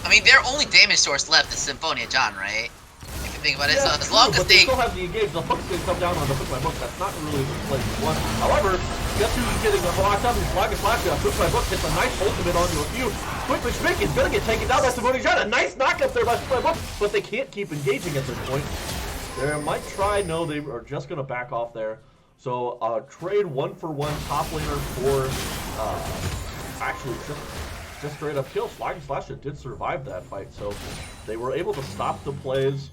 I mean, their only damage source left is Symphonia John, right? If you think about it, Yeah, so as long as but they still have the engage. The hook's gonna come down on the Hook My Book. That's not really the play you want. However, guess who's getting locked up? He's Flag Hook My Book hits a nice ultimate onto a few. Quickly Schmick is gonna get taken down by Symphonia John. A nice knockup there by Hook My Book, but they can't keep engaging at this point. They might try. No, they are just gonna back off there. So trade 1-for-1 top laner for actually just straight up kill. Flag did survive that fight, so they were able to stop the plays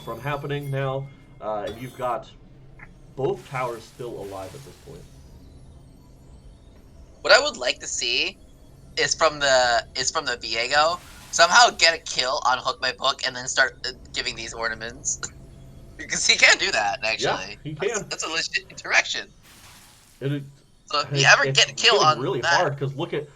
from happening now, and you've got both towers still alive at this point. What I would like to see is from the Viego somehow get a kill on Hook My Book and then start giving these ornaments. Because he can do that, actually. Yeah, he can. That's a legit interaction. So if you It's ever get a kill on really that, hard because look at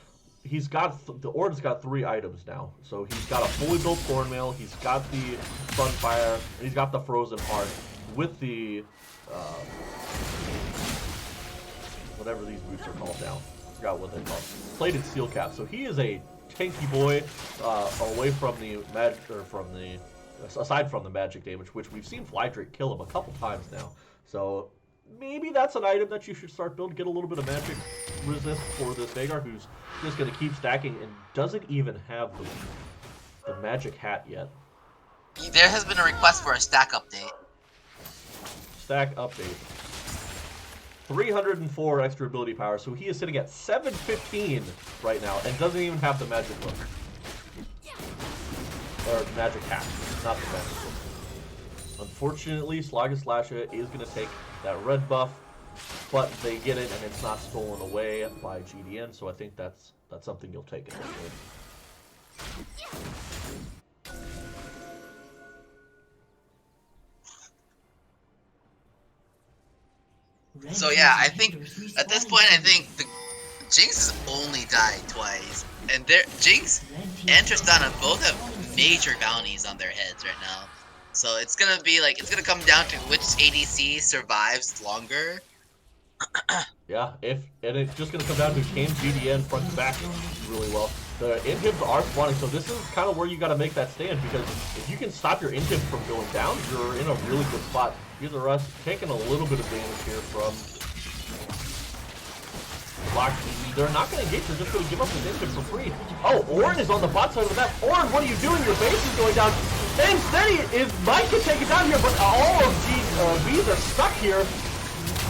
he's got the Orn's got 3 items now. So he's got a fully built Thornmail, he's got the Sunfire, and he's got the Frozen Heart with the whatever these boots are called now. I forgot what they're called. Plated Steel Cap. So he is a tanky boy away from the aside from the magic damage, which we've seen Flydrake kill him a couple times now. So maybe that's an item that you should start building. Get a little bit of magic resist for this Veigar, who's just going to keep stacking and doesn't even have the magic hat yet. there has been a request for a stack update. Stack update. 304 extra ability power, so he is sitting at 715 right now and doesn't even have the magic book. Or magic hat, not the magic book. Unfortunately, Slasha is going to take that red buff, but they get it and it's not stolen away by GDN, so I think that's something you'll take in this game. So yeah, I think at this point, I think the Jinx has only died twice, and Jinx and Tristana both have major bounties on their heads right now. So it's gonna be like it's gonna come down to which ADC survives longer. Yeah, and it's just gonna come down to can GDN front to back really well. The inhibs are spawning, so this is kind of where you got to make that stand, because if you can stop your inhib from going down, you're in a really good spot. These are us taking a little bit of damage here from Block. They're not going to engage, they're just going to give up his inhib for free. Oh, Ornn is on the bot side of the map. Ornn, what are you doing? Your base is going down. And Steady might get taken down here, but all of V's are stuck here.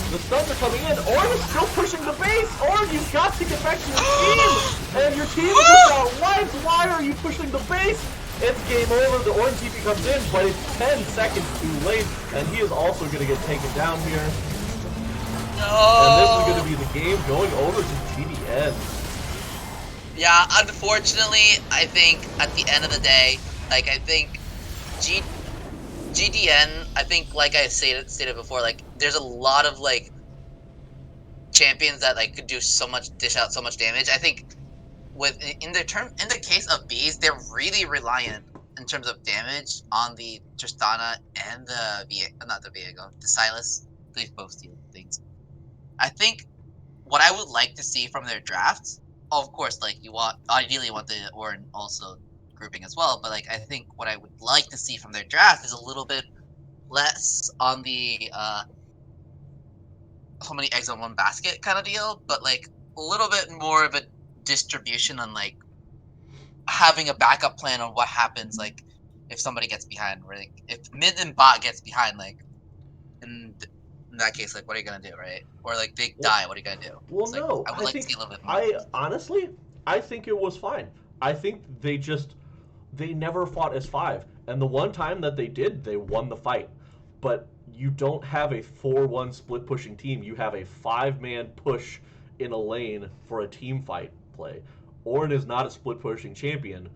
The stuns are coming in. Ornn is still pushing the base. Ornn, you've got to get back to your team. And your team is just out lives. Why are you pushing the base? It's game over. The Ornn TP comes in, but it's 10 seconds too late. And he is also going to get taken down here. No. And this is going to be the game going over to GDN. Yeah, unfortunately, I think at the end of the day, like I think GDN, I think like I stated before, like there's a lot of like champions that like could do so much, dish out so much damage. I think in the case of Bees, they're really reliant in terms of damage on the Tristana and the Viego, the Silas, they both steal things. I think what I would like to see from their drafts, of course, like ideally you want the Orin also grouping as well, but like I think what I would like to see from their draft is a little bit less on the how many eggs on one basket kind of deal, but like a little bit more of a distribution on like having a backup plan on what happens like if somebody gets behind, or like if mid and bot gets behind, like in in that case, like what are you gonna do, right? Or like they Well, die, what are you gonna do? well, It's like no, I would I like to see think a little bit more. I honestly, I think it was fine. I think they never fought as five, and the one time that they did, they won the fight. But you don't have a 4-1 split pushing team. You have a 5-man push in a lane for a team fight play. Orin is not a split pushing champion.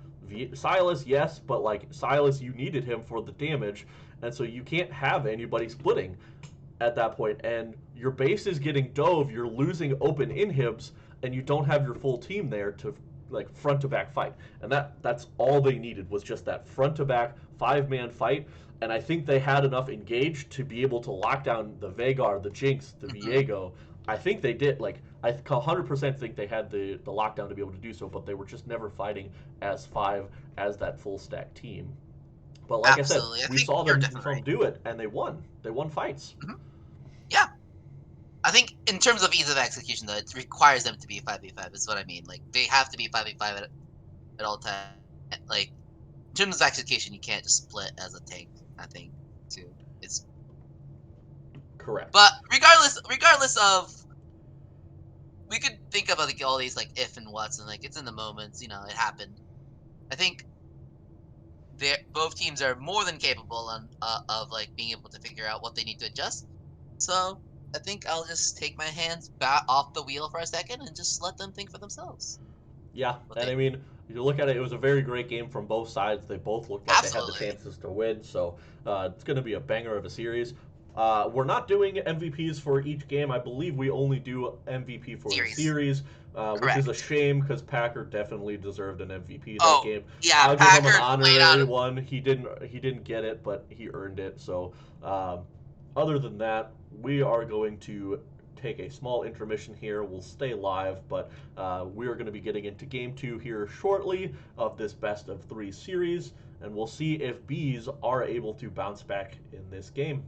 Silas, yes, but like Silas, you needed him for the damage, and so you can't have anybody splitting at that point, and your base is getting dove, you're losing open inhibs, and you don't have your full team there to like front to back fight. And that's all they needed was just that front to back 5-man fight. And I think they had enough engaged to be able to lock down the Vagar, the Jinx, the Hmm. Viego. I think they did. Like I 100% think they had the lockdown to be able to do so, but they were just never fighting as five as that full stack team. But like I said, Absolutely, I we think saw you're them definitely right. do it, and they won. They won fights. Hmm. Yeah, I think in terms of ease of execution, though, it requires them to be 5v5. Is what I mean. Like they have to be 5v5 at all times. Like in terms of execution, you can't just split as a tank. I think too. It's Correct. but regardless of we could think of like all these like if and whats and like it's in the moments. It happened. I think they both teams are more than capable of like being able to figure out what they need to adjust. So I think I'll just take my hands back off the wheel for a second and just let them think for themselves Yeah, what and they I need. mean, if you look at it, it was a very great game from both sides. They both looked like they had the Absolutely. chances to win, so it's going to be a banger of a series. We're not doing MVPs for each game. I believe we only do MVP for the Series. series, which is a Correct. shame because Packer definitely deserved an MVP that Oh, game. yeah, I'll give him an Packard played out honorary of one. He didn't get it, but he earned it. So, um, other than that, we are going to take a small intermission here. We'll stay live, but we are going to be getting into game two here shortly of this best of three series, and we'll see if bees are able to bounce back in this game.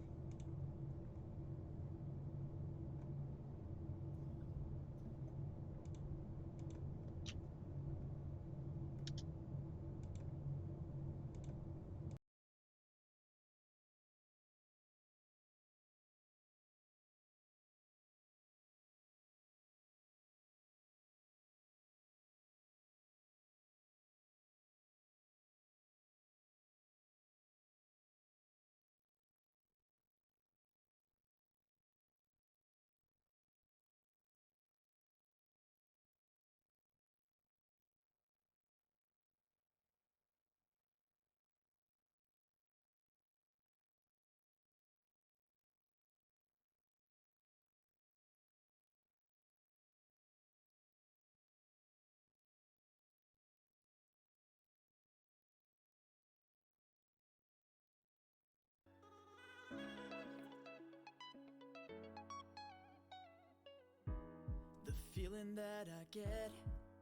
The feeling that I get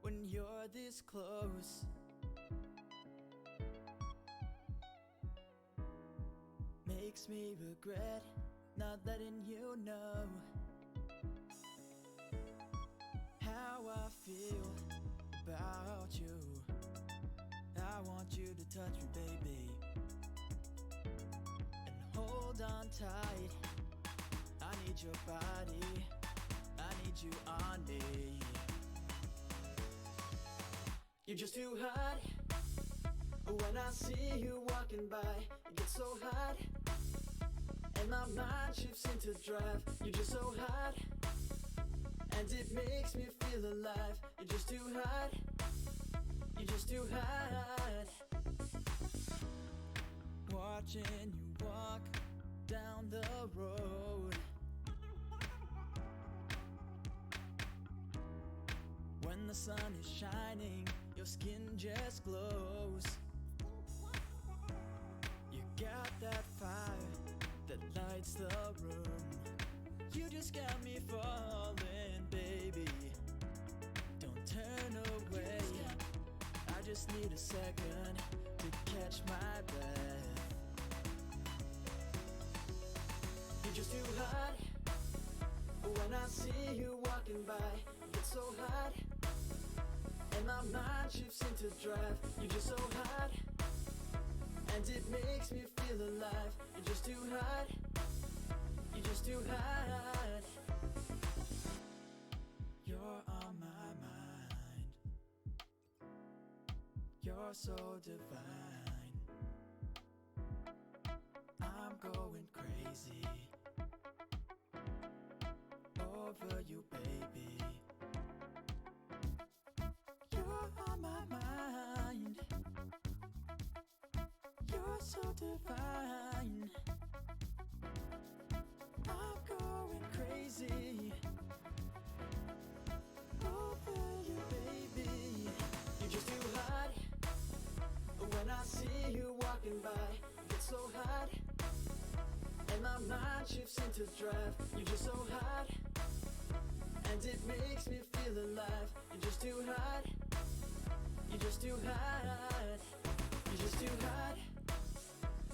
when you're this close makes me regret not letting you know how I feel about you. I want you to touch me, baby, and hold on tight. I need your body, I need you on me. You're just too hot. When I see you walking by, it gets so hot, and my mind shifts into drive. You're just so hot, and it makes me feel alive. You're just too hot, you're just too hot. Watching you walk down the road, when the sun is shining, your skin just glows. You got that fire that lights the room. You just got me falling, baby. Don't turn away. I just need a second to catch my breath. You're just too hot. When I see you walking by, it's so hot. And my mind shifts into drive. You're just so hot. And it makes me feel alive. You're just too hot. You're just too hot. You're on my mind. You're so divine. I'm going crazy over you, baby. You're on my mind. You're so divine. I'm going crazy over you, baby. You're just too hot. When I see you walking by, it's so hot. And my mind shifts into drive. You're just so hot. And it makes me feel alive. You're just too hot. You're just too hot. You're just too hot.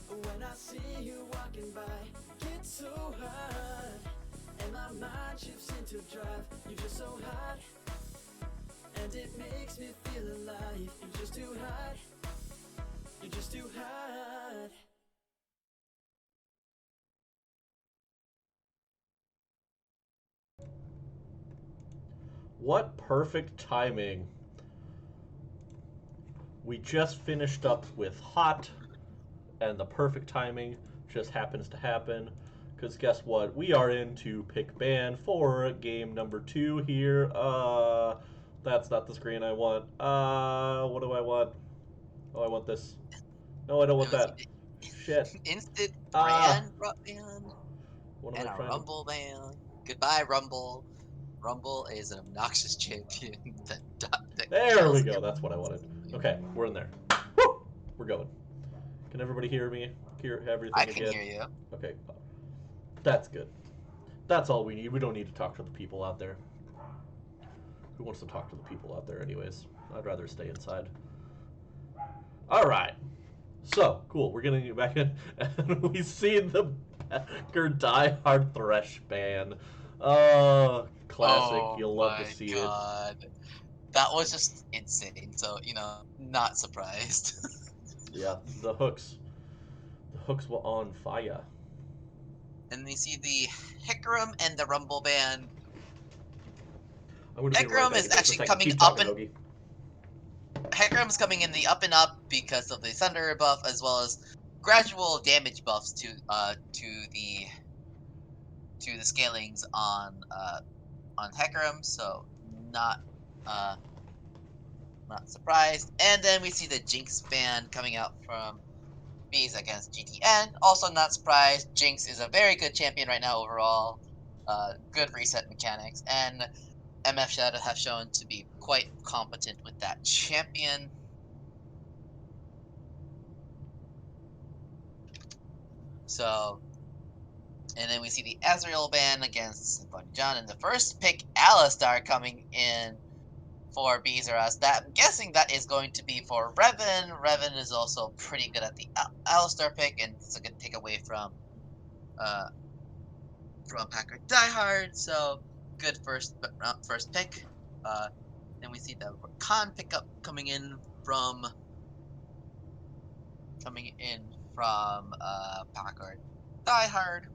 When I see you walking by, it's so hot. And my mind shifts into drive. You're just so hot. And it makes me feel alive. You're just too hot. You're just too hot. What perfect timing. We just finished up with Hot, and the perfect timing just happens to happen. Because guess what? We are into pick ban for game number 2 here. That's not the screen I want. What do I want? Oh, I want this. No, I don't want that. Shit. Instant Ah. brand ban What am and I a trying Rumble ban. Goodbye, Rumble. Rumble is an obnoxious champion that There we kills go. That's what I wanted. Okay, we're in there. Woo! We're going. Can everybody hear me? Hear everything I again? can hear you. Okay. That's good. That's all we need. We don't need to talk to the people out there. Who wants to talk to the people out there anyways? I'd rather stay inside. All right. So, cool. We're getting back in. And we see the Becker Die Hard Thresh ban. Oh, classic. Oh You'll love to my see god. That was just insane. So, not surprised. it. Yeah, the hooks. The hooks were on fire. And you see the Hickorum and the Rumble ban. I'm going to be right Hickorum back is in just a actually second. coming Keep up talking, and Hoagie. Hickorum's coming in the up and up because of the Thunder buff as well as gradual damage buffs to the scalings on Hickorum, so not uh not surprised. And then we see the Jinx ban coming out from Bees against GTN. Also not surprised. Jinx is a very good champion right now overall. Good reset mechanics, and MF Shadow have shown to be quite competent with that champion. So, and then we see the Ezreal ban against Bunny John, and the first pick Alistar coming in for Bees or us. That I'm guessing that is going to be for Revan. Revan is also pretty good at the Alistar pick, and it's a good takeaway from Packard Diehard. So good first pick. Then we see the Khan pickup coming in from Packard Diehard.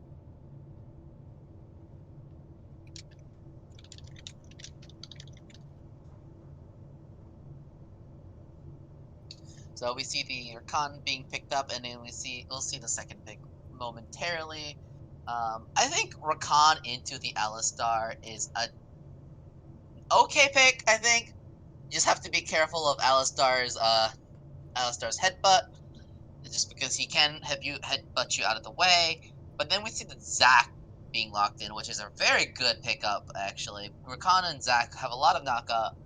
So we see the Rakan being picked up, and then we'll see the second pick momentarily. I think Rakan into the Alistar is a okay pick. I think you just have to be careful of Alistar's headbutt, just because he can have you headbutt you out of the way. But then we see the Zac being locked in, which is a very good pickup actually. Rakan and Zac have a lot of knockup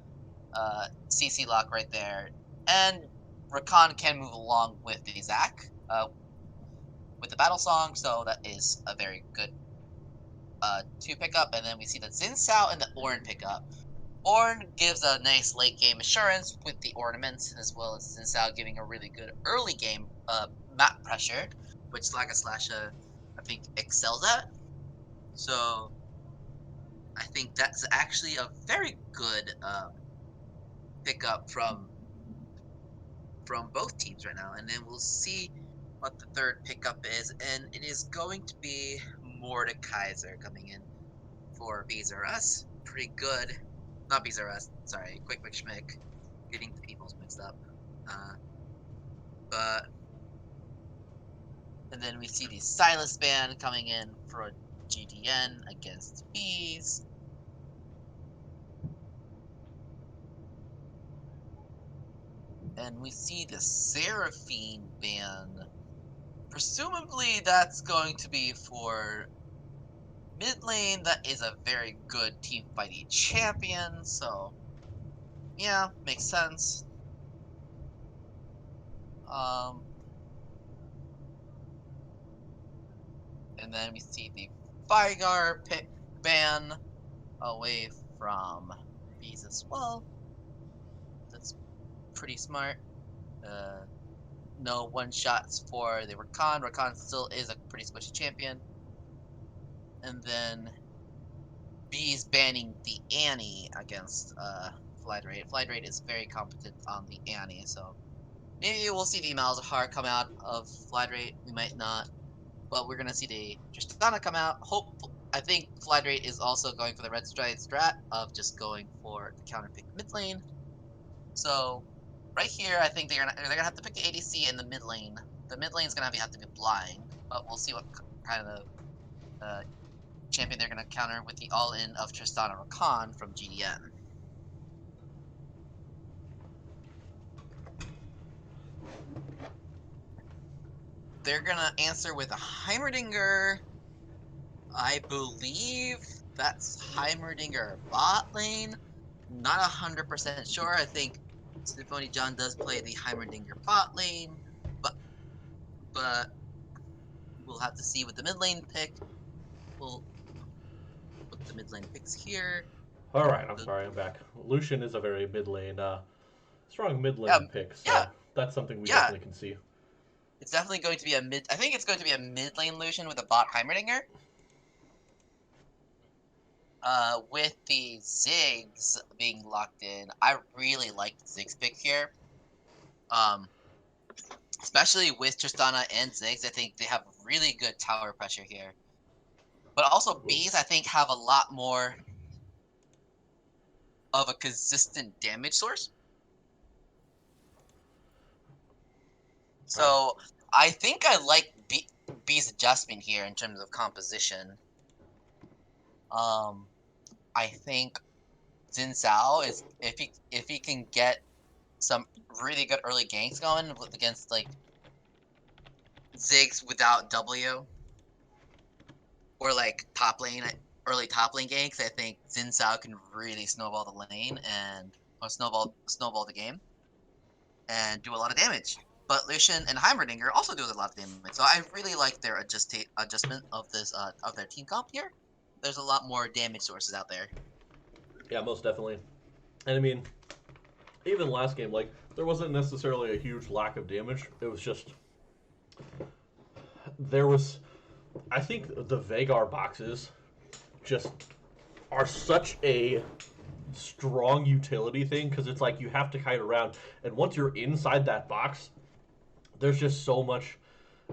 CC lock right there, and Rakan can move along with the Zac with the battle song, so that is a very good 2 pickup, and then we see the Xin Sao and the Ornn pickup. Ornn gives a nice late game assurance with the ornaments, as well as Xin Sao giving a really good early game map pressure, which Slagaslasha I think excels at. So I think that's actually a very good pickup from both teams right now. And then we'll see what the third pickup is, and it is going to be Mordekaiser coming in for Beezer-Us. Pretty good. Not Beezer-Us, sorry, Quick Schmick. Getting the peoples mixed up. But and then we see the Silas band coming in for GDN against Bees. And we see the Seraphine band. Presumably that's going to be for mid lane. That is a very good team fighting champion, so yeah, makes sense. And then we see the Vigar pick ban away from Bees as well. That's pretty smart. No one shots for the Rakan. Rakan still is a pretty squishy champion. And then Bees banning the Annie against Flydrate. Flydrate is very competent on the Annie, so maybe we'll see the Malzahar come out of Flydrate. We might not. But we're gonna see the Tristana come out. I think Flydrate is also going for the Red Stride strat of just going for the counter pick mid lane. So right here, I think they're gonna have to pick the ADC in the mid lane. The mid lane is gonna have to be blind, but we'll see what kind of champion they're gonna counter with the all-in of Tristana Rakan from GDN. They're gonna answer with a Heimerdinger. I believe that's Heimerdinger bot lane. Not 100% sure. I think Symphony John does play the Heimerdinger bot lane, but we'll have to see with the mid lane pick. We'll put the mid lane picks here. All right, I'm sorry, I'm back. Lucian is a very strong mid lane Yeah, pick, so yeah, that's something we yeah. definitely can see. It's definitely going to be I think it's going to be a mid lane Lucian with a bot Heimerdinger. With the Ziggs being locked in, I really like the Ziggs pick here. Especially with Tristana and Ziggs, I think they have really good tower pressure here. But also Bees, I think, have a lot more of a consistent damage source. So I think I like Bees' adjustment here in terms of composition. I think Xin Sao is if he can get some really good early ganks going against like Ziggs without W or like early top lane ganks, I think Xin Sao can really snowball the lane or snowball the game and do a lot of damage. But Lucian and Heimerdinger also do a lot of damage, so I really like their adjustment of this of their team comp here. There's a lot more damage sources out there. Yeah, most definitely. And I mean, even last game, like, there wasn't necessarily a huge lack of damage. It was just I think the Vagar boxes just are such a strong utility thing because it's like you have to kite around, and once you're inside that box, there's just so much.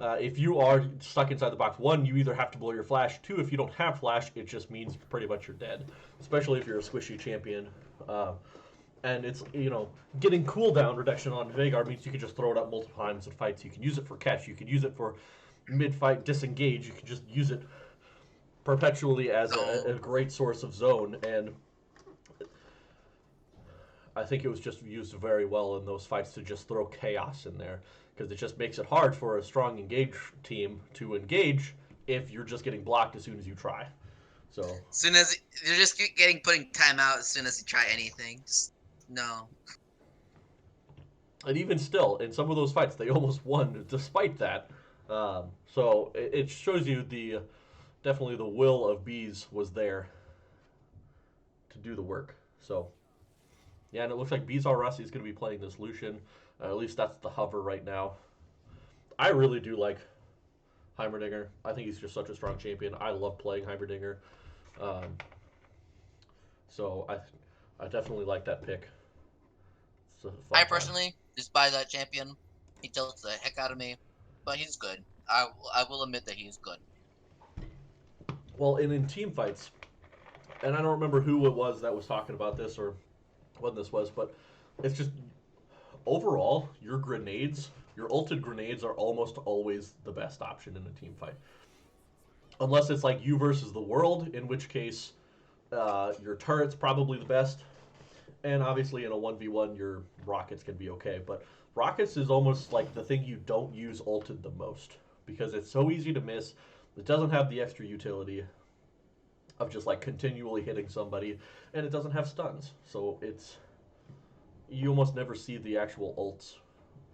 If you are stuck inside the box, one, you either have to blow your flash. Two, if you don't have flash, it just means pretty much you're dead, especially if you're a squishy champion. And it's, getting cooldown reduction on Vagar means you can just throw it up multiple times in fights. You can use it for catch. You can use it for mid-fight disengage. You can just use it perpetually as a great source of zone. And I think it was just used very well in those fights to just throw chaos in there, because it just makes it hard for a strong engage team to engage if you're just getting blocked as soon as you try. So as soon as you're just putting timeout as soon as you try anything, no. And even still, in some of those fights, they almost won despite that. So it shows you the definitely the will of Bees was there to do the work. So yeah, and it looks like Bees R Us is going to be playing this Lucian. At least that's the hover right now. I really do like Heimerdinger. I think he's just such a strong champion. I love playing Heimerdinger. Um, so I definitely like that pick. It's a fun I time. personally despise that champion. He tilts the heck out of me, but he's good. I will admit that he is good. Well, and in team fights, and I don't remember who it was that was talking about this or when this was, but it's just overall, your grenades, your ulted grenades are almost always the best option in a team fight. Unless it's like you versus the world, in which case your turret's probably the best. And obviously, in a 1v1, your rockets can be okay. But rockets is almost like the thing you don't use ulted the most because it's so easy to miss. It doesn't have the extra utility of just like continually hitting somebody, and it doesn't have stuns. So it's you almost never see the actual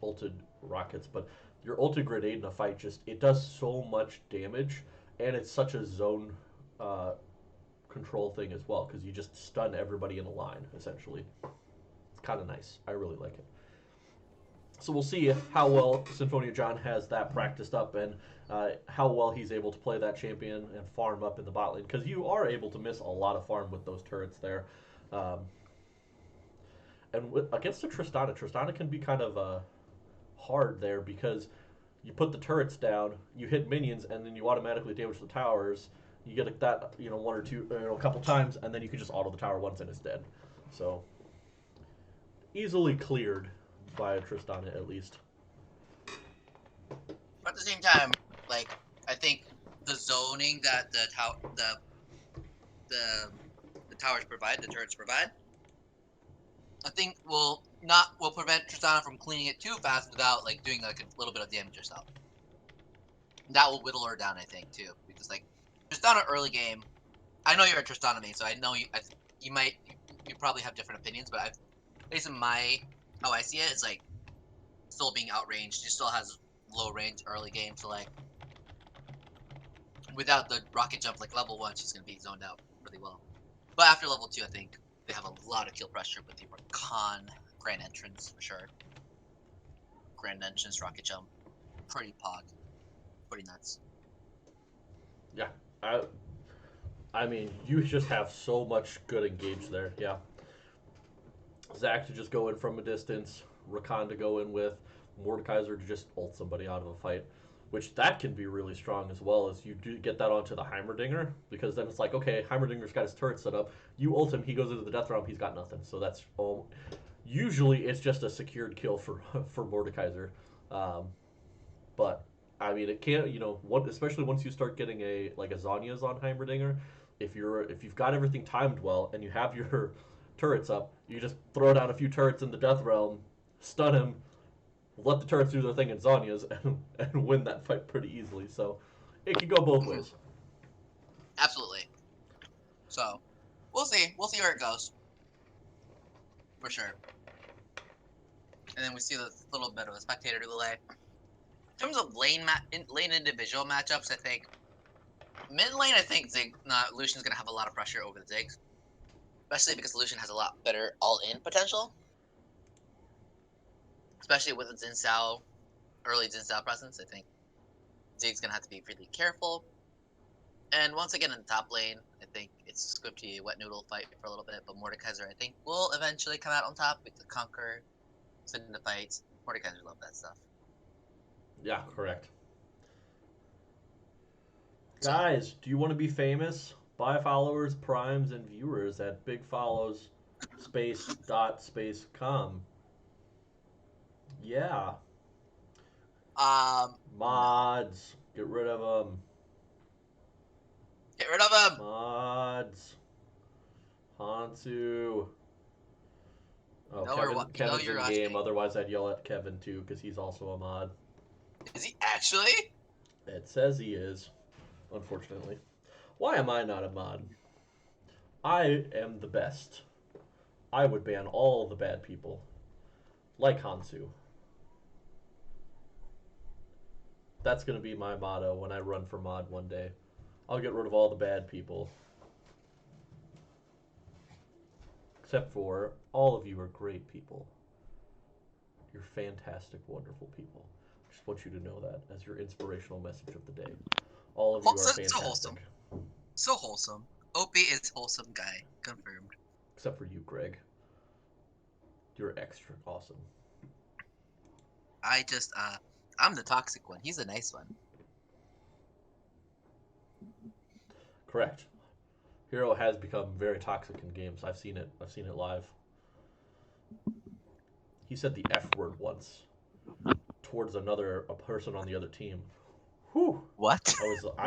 ulted rockets, but your ulted grenade in a fight just it does so much damage, and it's such a zone uh, control thing as well because you just stun everybody in a line essentially. It's kind of nice. I really like it. So we'll see how well Symphonia John has that practiced up and how well he's able to play that champion and farm up in the bot lane because you are able to miss a lot of farm with those turrets there. Um, and against the Tristana can be kind of hard there because you put the turrets down, you hit minions, and then you automatically damage the towers. You get that one or two, a couple times, and then you can just auto the tower once and it's dead. So easily cleared by Tristana at least. But at the same time, like I think the zoning that the the towers provide, the turrets provide, I think will prevent Tristana from cleaning it too fast without like doing like a little bit of damage herself. That will whittle her down, I think, too, because like Tristana early game. I know you're a Tristana main, so I know you probably have different opinions, but at least in how I see it, it's like still being outranged. She still has low range early game, so like without the rocket jump, like level 1, she's gonna be zoned out really well. But after level 2, I think they have a lot of kill pressure with the Rakan Grand Entrance for sure. Grand Entrance, rocket jump, pretty pog, pretty nuts. Yeah, I mean, you just have so much good engage there. Yeah, Zac to just go in from a distance, Rakan to go in with, Mordekaiser to just ult somebody out of a fight, which that can be really strong as well as you do get that onto the Heimerdinger because then it's like, okay, Heimerdinger's got his turret set up, you ult him, he goes into the death realm, he's got nothing. So that's all. Usually it's just a secured kill for for Mordekaiser, um, but I mean it can't especially once you start getting a Zhonya's on Heimerdinger, if you've got everything timed well and you have your turrets up, you just throw down a few turrets in the death realm, stun him, let the turrets do their thing in Zhonya's, and win that fight pretty easily. So it can go both ways. Absolutely. So we'll see. We'll see where it goes for sure. And then we see a little bit of a spectator delay. In terms of lane individual matchups, I think mid lane, I think Lucian's gonna have a lot of pressure over the Ziggs, especially because Lucian has a lot better all-in potential, especially with its early Xin Sao presence. I think Ziggs gonna have to be really careful. And once again in the top lane, I think it's going to be a wet noodle fight for a little bit, but Mordekaiser I think will eventually come out on top with the conquer, spin the fights. Mordekaiser love that stuff. Yeah, correct. So Guys, do you want to be famous? Buy followers, primes, and viewers at Big Follows space com. Yeah. no. Mods. Get rid of them. Get rid of him! Mods. Hansu. Oh, You know Kevin's you're in game. watching. Otherwise, I'd yell at Kevin too because he's also a mod. Is he actually? It says he is, unfortunately. Why am I not a mod? I am the best. I would ban all the bad people, like Hansu. That's going to be my motto when I run for mod one day. I'll get rid of all the bad people. Except for all of you are great people. You're fantastic, wonderful people. I just want you to know that as your inspirational message of the day. All of you are So fantastic. wholesome. So wholesome. OP is wholesome guy. Confirmed. Except for you, Greg. You're extra awesome. I'm the toxic one. He's the nice one. Correct. Hero has become very toxic in games. I've seen it. I've seen it live. He said the F word once towards a person on the other team. Whew. What?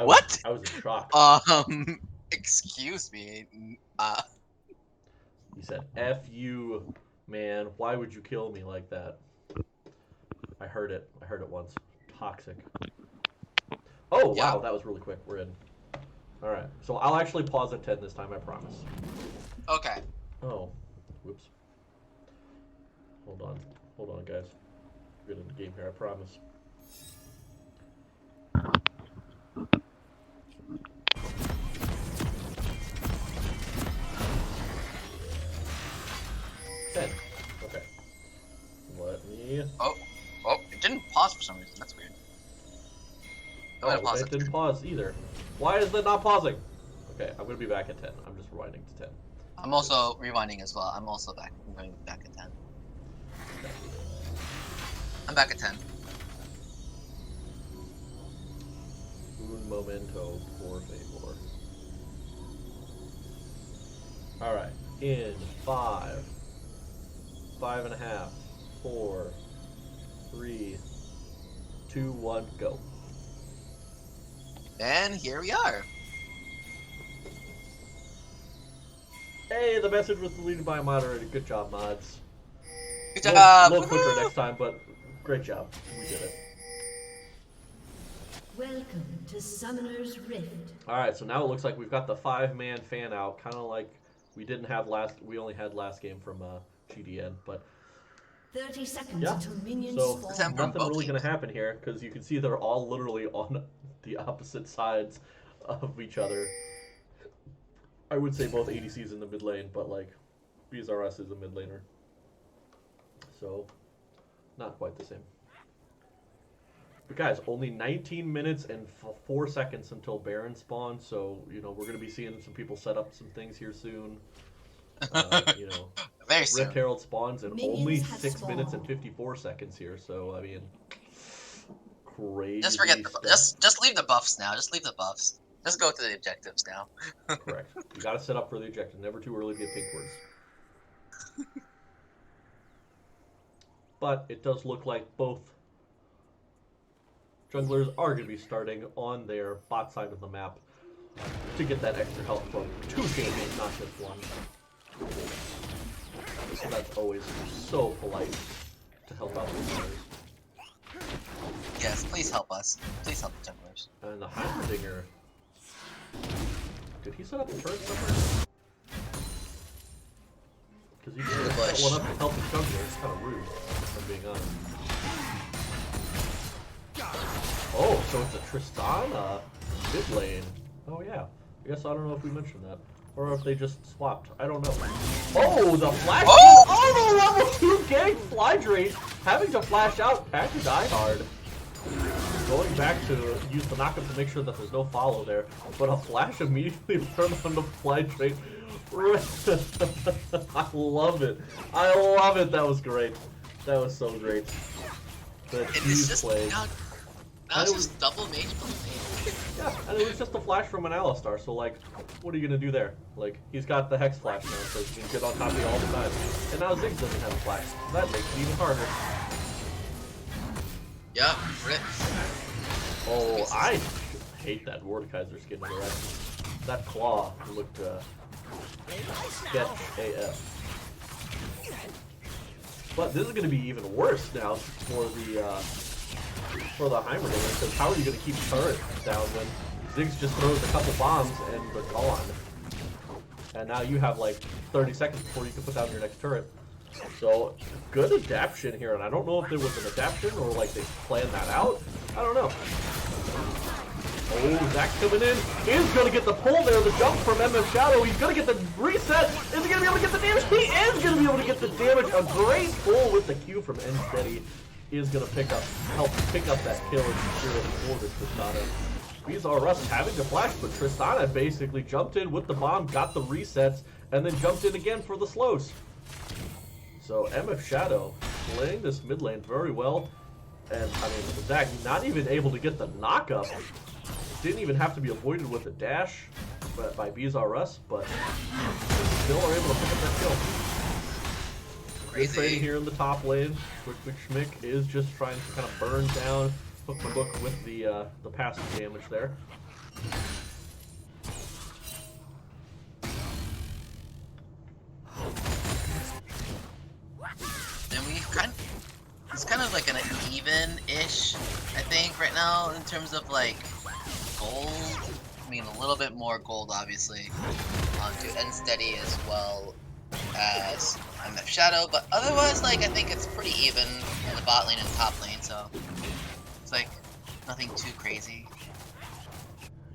What? I was in shock. Excuse me. He said, F you, man. Why would you kill me like that? I heard it. I heard it once. Toxic. Oh, wow. That was really quick. We're in. All right. So I'll actually pause at 10 this time, I promise. Okay. Oh. Whoops. Hold on. Hold on, guys. We're getting in the game here, I promise. Okay. Let me... Oh, it didn't pause for some reason. That's weird. Oh, it didn't pause either. Why is it not pausing? Okay, I'm going to be back at 10. I'm just rewinding to 10. I'm also rewinding as well. I'm also back. I'm going back at 10. Okay. I'm back at 10. Un momento, por favor. Alright, in 5, 5.5, 4, 3, 2, 1, go. And here we are. Hey, the message was deleted by a moderator. Good job, mods. Good job. A little quicker next time, but great job. We did it. Welcome to Summoner's Rift. Alright, so now it looks like we've got the 5-man fan out, kind of like we only had last game from GDN, but 30 seconds yeah. until minions So spawn. nothing really going to happen here, because you can see they're all literally on the opposite sides of each other. I would say both ADCs in the mid lane, but like BZRS is a mid laner. So, not quite the same. But guys, only 19 minutes and 4 seconds until Baron spawns, so, you know, we're going to be seeing some people set up some things here soon. You know, Very soon. Rift Herald spawns in Minions only have 6 minutes and spawned. 54 seconds here, so, I mean, crazy Just forget the stuff. just leave the buffs now. Just leave the buffs. Just go to the objectives now. Correct. You got to set up for the objective. Never too early to get pink words. But it does look like both junglers are going to be starting on their bot side of the map to get that extra help from 2 champions, not just 1. So that's always so polite to help out the players. Yes, please help us. Please help the junglers. And the Heimerdinger. Did he set up a turret somewhere? Because he did set one up to help the jungler. It's kind of rude, if I'm being honest. Oh, so it's a Tristana mid lane. Oh yeah. I guess I don't know if we mentioned that. Or if they just swapped. I don't know. Oh, the flash! Oh, the level 2 gang fly drain! Having to flash out back to die hard. Going back to use the knockup to make sure that there's no follow there. But a flash immediately turned on the fly drain. I love it. I love it. That was great. That was so great. The cheese play. Now it's just double mage play. Yeah, and it was just a flash from an Alistar, so like, what are you gonna do there? Like, he's got the Hex Flash now, so he can get on top of you all the time. And now Ziggs doesn't have a flash. That makes it even harder. Yeah, rip. Oh, I hate that Mordekaiser skin in the red. That claw looked, sketch AF. But this is gonna be even worse now for the Heimerdinger, because how are you going to keep turret down when Ziggs just throws a couple bombs and they're gone? And now you have like 30 seconds before you can put down your next turret. So, good adaptation here, and I don't know if there was an adaptation or like they planned that out. I don't know. Oh, Zach coming in. Is going to get the pull there. The jump from MF Shadow. He's going to get the reset. Is he going to be able to get the damage? He is going to be able to get the damage. A great pull with the Q from N-Steady is going to help pick up that kill and secure it for the Tristana. Bizarre Russ having to flash, but Tristana basically jumped in with the bomb, got the resets, and then jumped in again for the slows. So MF Shadow playing this mid lane very well. And, I mean, Zach not even able to get the knock-up. Didn't even have to be avoided with a dash by Bizarre Russ, but still are able to pick up that kill. Great trading here in the top lane. Quick Schmick is just trying to kind of burn down Hook my Book with the passive damage there. It's kind of like an even-ish, I think, right now in terms of like gold. I mean, a little bit more gold, obviously, onto N-Steady as well as MF Shadow, but otherwise, like, I think it's pretty even in the bot lane and top lane, so it's like nothing too crazy.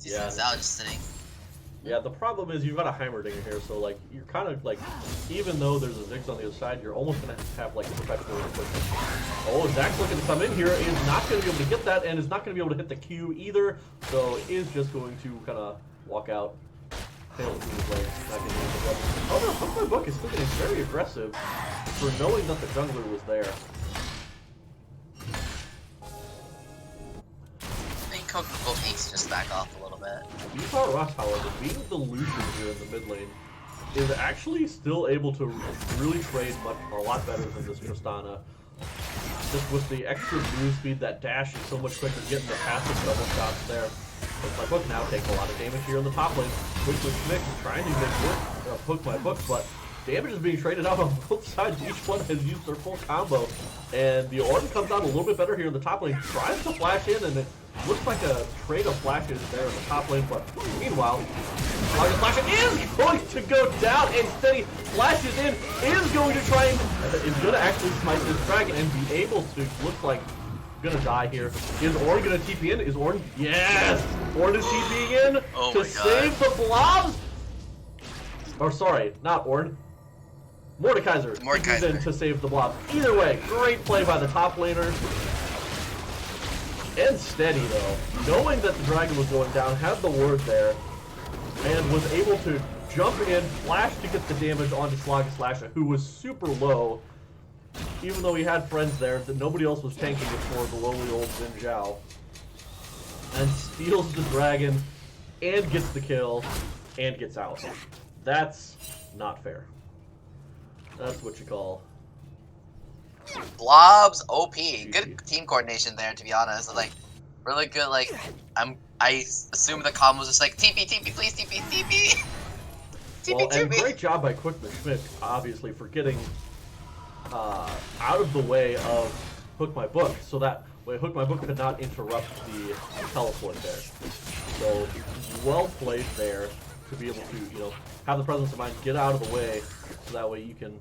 Yeah. Zao just sitting. Yeah, the problem is you've got a Heimerdinger here, so like you're kind of like, even though there's a Ziggs on the other side, you're almost gonna have like perpetual equipment. Oh, Zach's looking to come in here, is not gonna be able to get that, and is not gonna be able to hit the Q either, so is just going to kind of walk out. Fail to play. Not getting able to go. Oh no, Hook My Book is still getting very aggressive for knowing that the jungler was there. Coke both needs to just back off a little bit. Bizarre Russ, however, being the loser here in the mid lane, is actually still able to really trade a lot better than this Tristana. Just with the extra move speed, that dash is so much quicker, getting the passive double shots there. Hook My Book now takes a lot of damage here in the top lane. Quickly Schmick is trying to make work Hook My Book, but damage is being traded out on both sides. Each one has used their full combo. And the Orton comes out a little bit better here in the top lane, tries to flash in, and it looks like a trade of flashes there in the top lane, but meanwhile, Flash is going to go down, and Steady flashes in, is going to try and, is going to actually smite this dragon and be able to, looks like, gonna die here. Is Orn gonna TP in? Is Orn? Yes! Orn is TPing in to save the blobs! Or sorry, not Orn. Mordekaiser TPs in to save the blobs. Either way, great play by the top laner. And Steady though, knowing that the dragon was going down, had the ward there, and was able to jump in, flash to get the damage onto Slaagaslasha, who was super low, even though he had friends there, that nobody else was tanking it for the lowly old Xin Zhao. And steals the dragon, and gets the kill, and gets out. That's not fair. That's what you call Blobs OP. Good team coordination there, to be honest. Like, really good. Like, I assume the comm was just like TP, please TP, TP. Well, and great job by Quick Schmick, obviously, for getting out of the way of Hook My Book, so that way Hook My Book could not interrupt the teleport there. So well played there to be able to, you know, have the presence of mind, get out of the way, so that way you can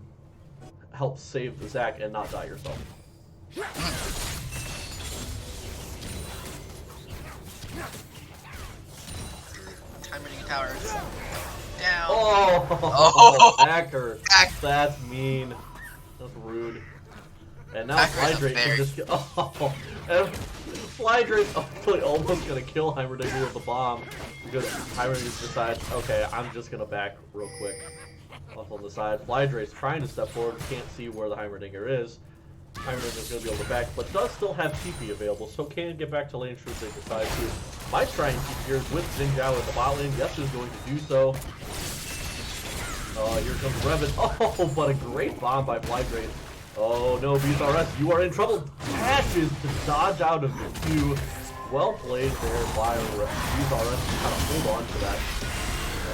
help save the Zac and not die yourself. Timing towers. Down. Oh, hacker. That's mean. That's rude. And now Flydrake can just get. Oh, and Flydrake actually almost gonna kill Heimerdinger with the bomb because Heimerdinger decides, okay, I'm just gonna back real quick off on the side. Flydrake's trying to step forward, can't see where the Heimerdinger is. Heimerdinger's gonna be able to back, but does still have TP available, so can get back to lane should they decide to. Might try and keep gears with Xin Zhao at the bot lane. Yes, is going to do so. Here comes Revan. Oh, but a great bomb by Flydrake. Oh no, BSRS, you are in trouble. Dashes to dodge out of the Q. Well played there by BSRS to kind of hold on to that.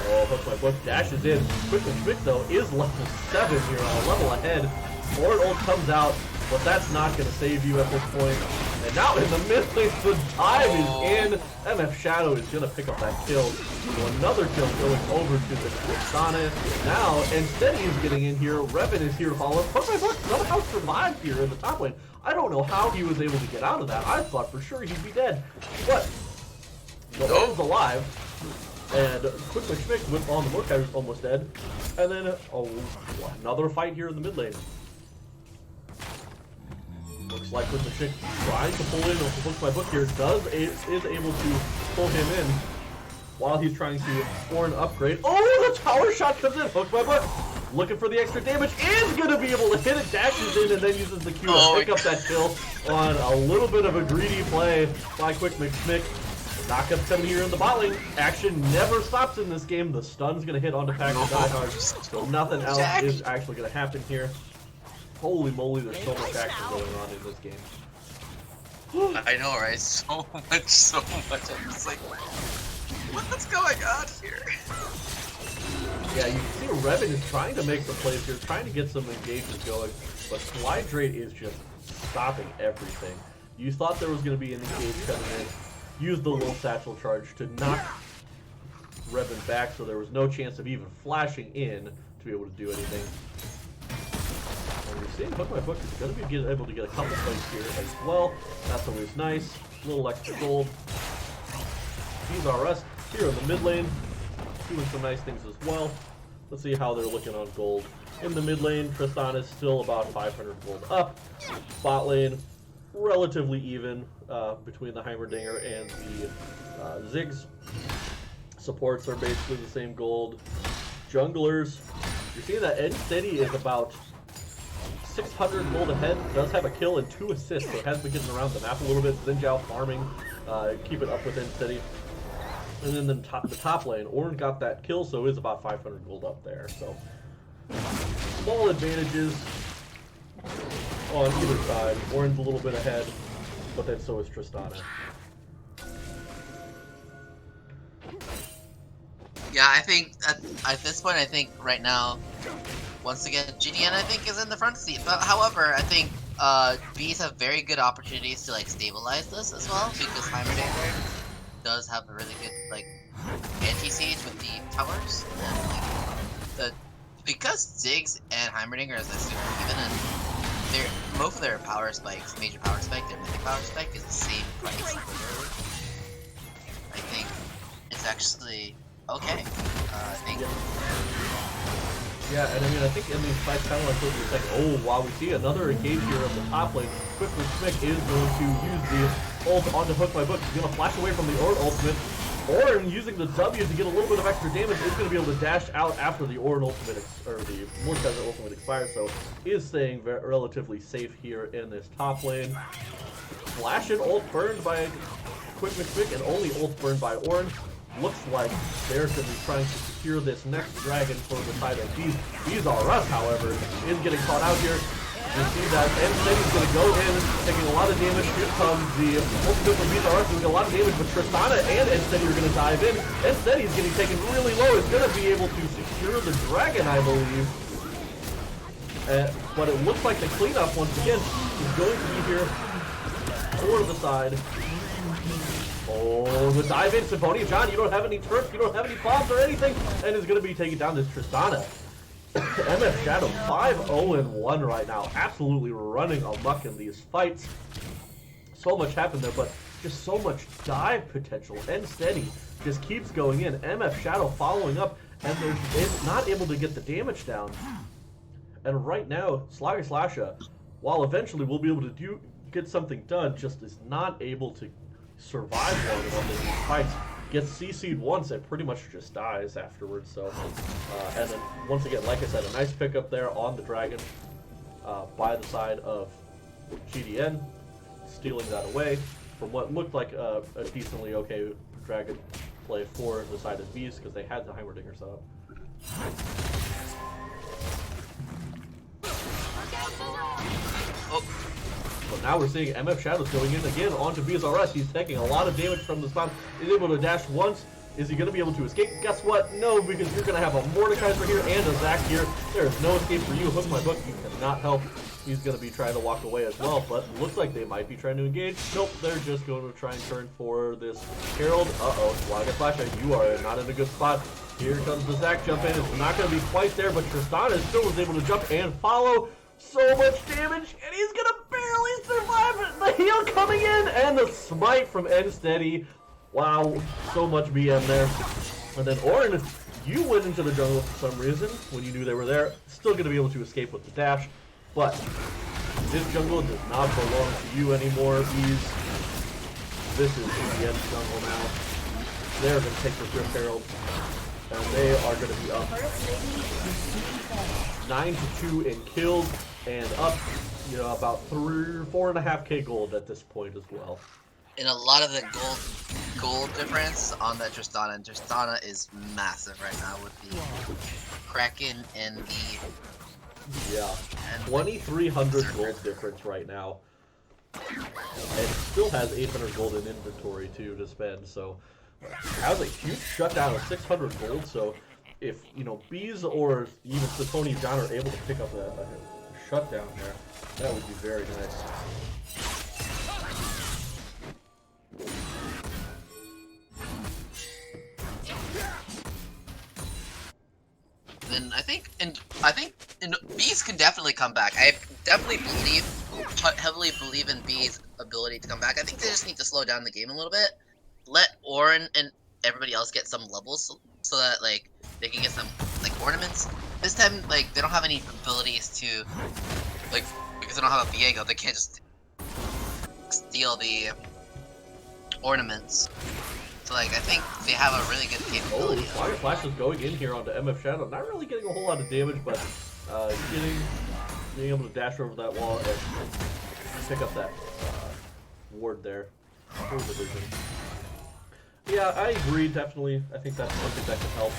Oh, Hook My Book dashes in. Quick and Schmick, though, is level 7 here, on a level ahead. Ford ult comes out, but that's not going to save you at this point. And now in the mid-lane, the dive is in. MF Shadow is going to pick up that kill. So another kill going over to the Tristana. Now, and Steady is getting in here. Revan is here to follow. Hook My Book somehow survived here in the top lane. I don't know how he was able to get out of that. I thought for sure he'd be dead. But No, Orn's alive. And Quick McSchmick with on the Mordecai is almost dead. And then, another fight here in the mid lane. Looks like Quick McSchmick trying to pull in, Hook My Book here, is able to pull him in while he's trying to Orn upgrade. Oh, the tower shot comes in, Hook My Book. Looking for the extra damage, is going to be able to hit it, dashes in, and then uses the Q to pick up that kill on a little bit of a greedy play by Quick McSchmick. Knockup's coming here in the bot lane. Action never stops in this game. The stun's going to hit onto Pack and Die Hard, so nothing else is actually going to happen here. Holy moly, there's so much action going on in this game. I know, right? So much. I'm just like, what's going on here? Yeah, you can see Revan is trying to make some plays here, trying to get some engagements going, but Slidrate is just stopping everything. You thought there was going to be an engage coming in. Used the little satchel charge to knock Revan back, so there was no chance of even flashing in to be able to do anything. And we're seeing Hook My Book is going to be able to get a couple plays here as well. That's always nice. A little extra gold. These are us here in the mid lane, doing some nice things as well. Let's see how they're looking on gold. In the mid lane, Tristan is still about 500 gold up. Bot lane, relatively even between the Heimerdinger and the Ziggs. Supports are basically the same gold. Junglers, you're seeing that End Steady is about 600 gold ahead. Does have a kill and 2 assists, so it has been getting around the map a little bit. Zinjao farming, keep it up with End Steady. And then the top lane, Orn got that kill, so is about 500 gold up there. So small advantages on either side. Orn's a little bit ahead, but then so is Tristana. Yeah, I think at this point, I think right now, once again, GDN I think is in the front seat. But however, I think Bees have very good opportunities to like stabilize this as well, because Heimerdinger does have a really good like anti-siege with the towers, and like because Ziggs and Heimerdinger is super even, and both of their power spikes, major power spike, their mythic power spike is the same price. I think it's actually okay. I think. Yeah, and I mean, I think in these fights, kind of like what you were saying, oh, wow, we see another engage here on the top lane. Quick McSchmick is going to use the ult onto Hook My Book. He's going to flash away from the Orn ultimate. Orn, using the W to get a little bit of extra damage, is going to be able to dash out after the Orn ultimate, or the Mordekaiser ultimate expires, so is staying relatively safe here in this top lane. Flash and ult burned by Quick McSchmick, and only ult burned by Orn. Looks like they're going to be trying to secure this next dragon for the side of Bees. Bees are us, however, is getting caught out here. You see that N-Steady's going to go in, taking a lot of damage. Here comes the ultimate from Bees are us, doing a lot of damage, but Tristana and N-Steady are going to dive in. N-Steady's getting taken really low. Is going to be able to secure the dragon, I believe. But it looks like the cleanup, once again, is going to be here for the side. Oh, the dive in, Symphonia John, you don't have any turf, you don't have any bombs or anything, and is going to be taking down this Tristana. MF Shadow 5-0-1 right now, absolutely running amok in these fights. So much happened there, but just so much dive potential. N-Steady just keeps going in. MF Shadow following up, and they're not able to get the damage down. And right now, Slasha, while eventually we'll be able to get something done, just is not able to survive long enough in these fights. Gets CC'd once and pretty much just dies afterwards. So, and then once again, like I said, a nice pickup there on the dragon by the side of GDN, stealing that away from what looked like a decently okay dragon play for the side of Beast, because they had the Heimerdinger set up. Oh. But now we're seeing MF Shadows going in again onto BSRS. He's taking a lot of damage from the spawn. He's able to dash once. Is he going to be able to escape? Guess what? No, because you're going to have a Mordekaiser here and a Zac here. There is no escape for you. Hook My Book, you cannot help. He's going to be trying to walk away as well, but looks like they might be trying to engage. Nope, they're just going to try and turn for this Herald. Uh-oh, Waga Flashlight, you are not in a good spot. Here comes the Zac jump in. It's not going to be quite there, but Tristana still was able to jump and follow. So much damage, and he's going to barely survive the heal coming in, and the smite from N-Steady. Wow, so much BM there. And then Orin, if you went into the jungle for some reason, when you knew they were there, still going to be able to escape with the dash. But this jungle does not belong to you anymore, Bees. This is the end jungle now. They're going to take the Rift Herald, and they are going to be up 9-2 in kills, and up, you know, about 4.5k gold at this point as well. And a lot of the gold difference on that Tristana, and Tristana is massive right now with the Kraken and the 2,300 gold difference right now, and still has 800 gold in inventory too to spend. So has a huge shutdown of 600 gold. So if Bees or even Satoni John are able to pick up a shutdown there, that would be very nice. Then I think Bees can definitely come back. I definitely heavily believe in Bees' ability to come back. I think they just need to slow down the game a little bit, let Orin and everybody else get some levels so that like they can get some like ornaments. This time like they don't have any abilities to like, because they don't have a Viego, they can't just steal the ornaments. So like I think they have a really good capability. Fire Flash is going in here onto MF Shadow, not really getting a whole lot of damage, but being able to dash over that wall and pick up that ward there. Full division. Yeah, I agree, definitely. I think that's something that can help.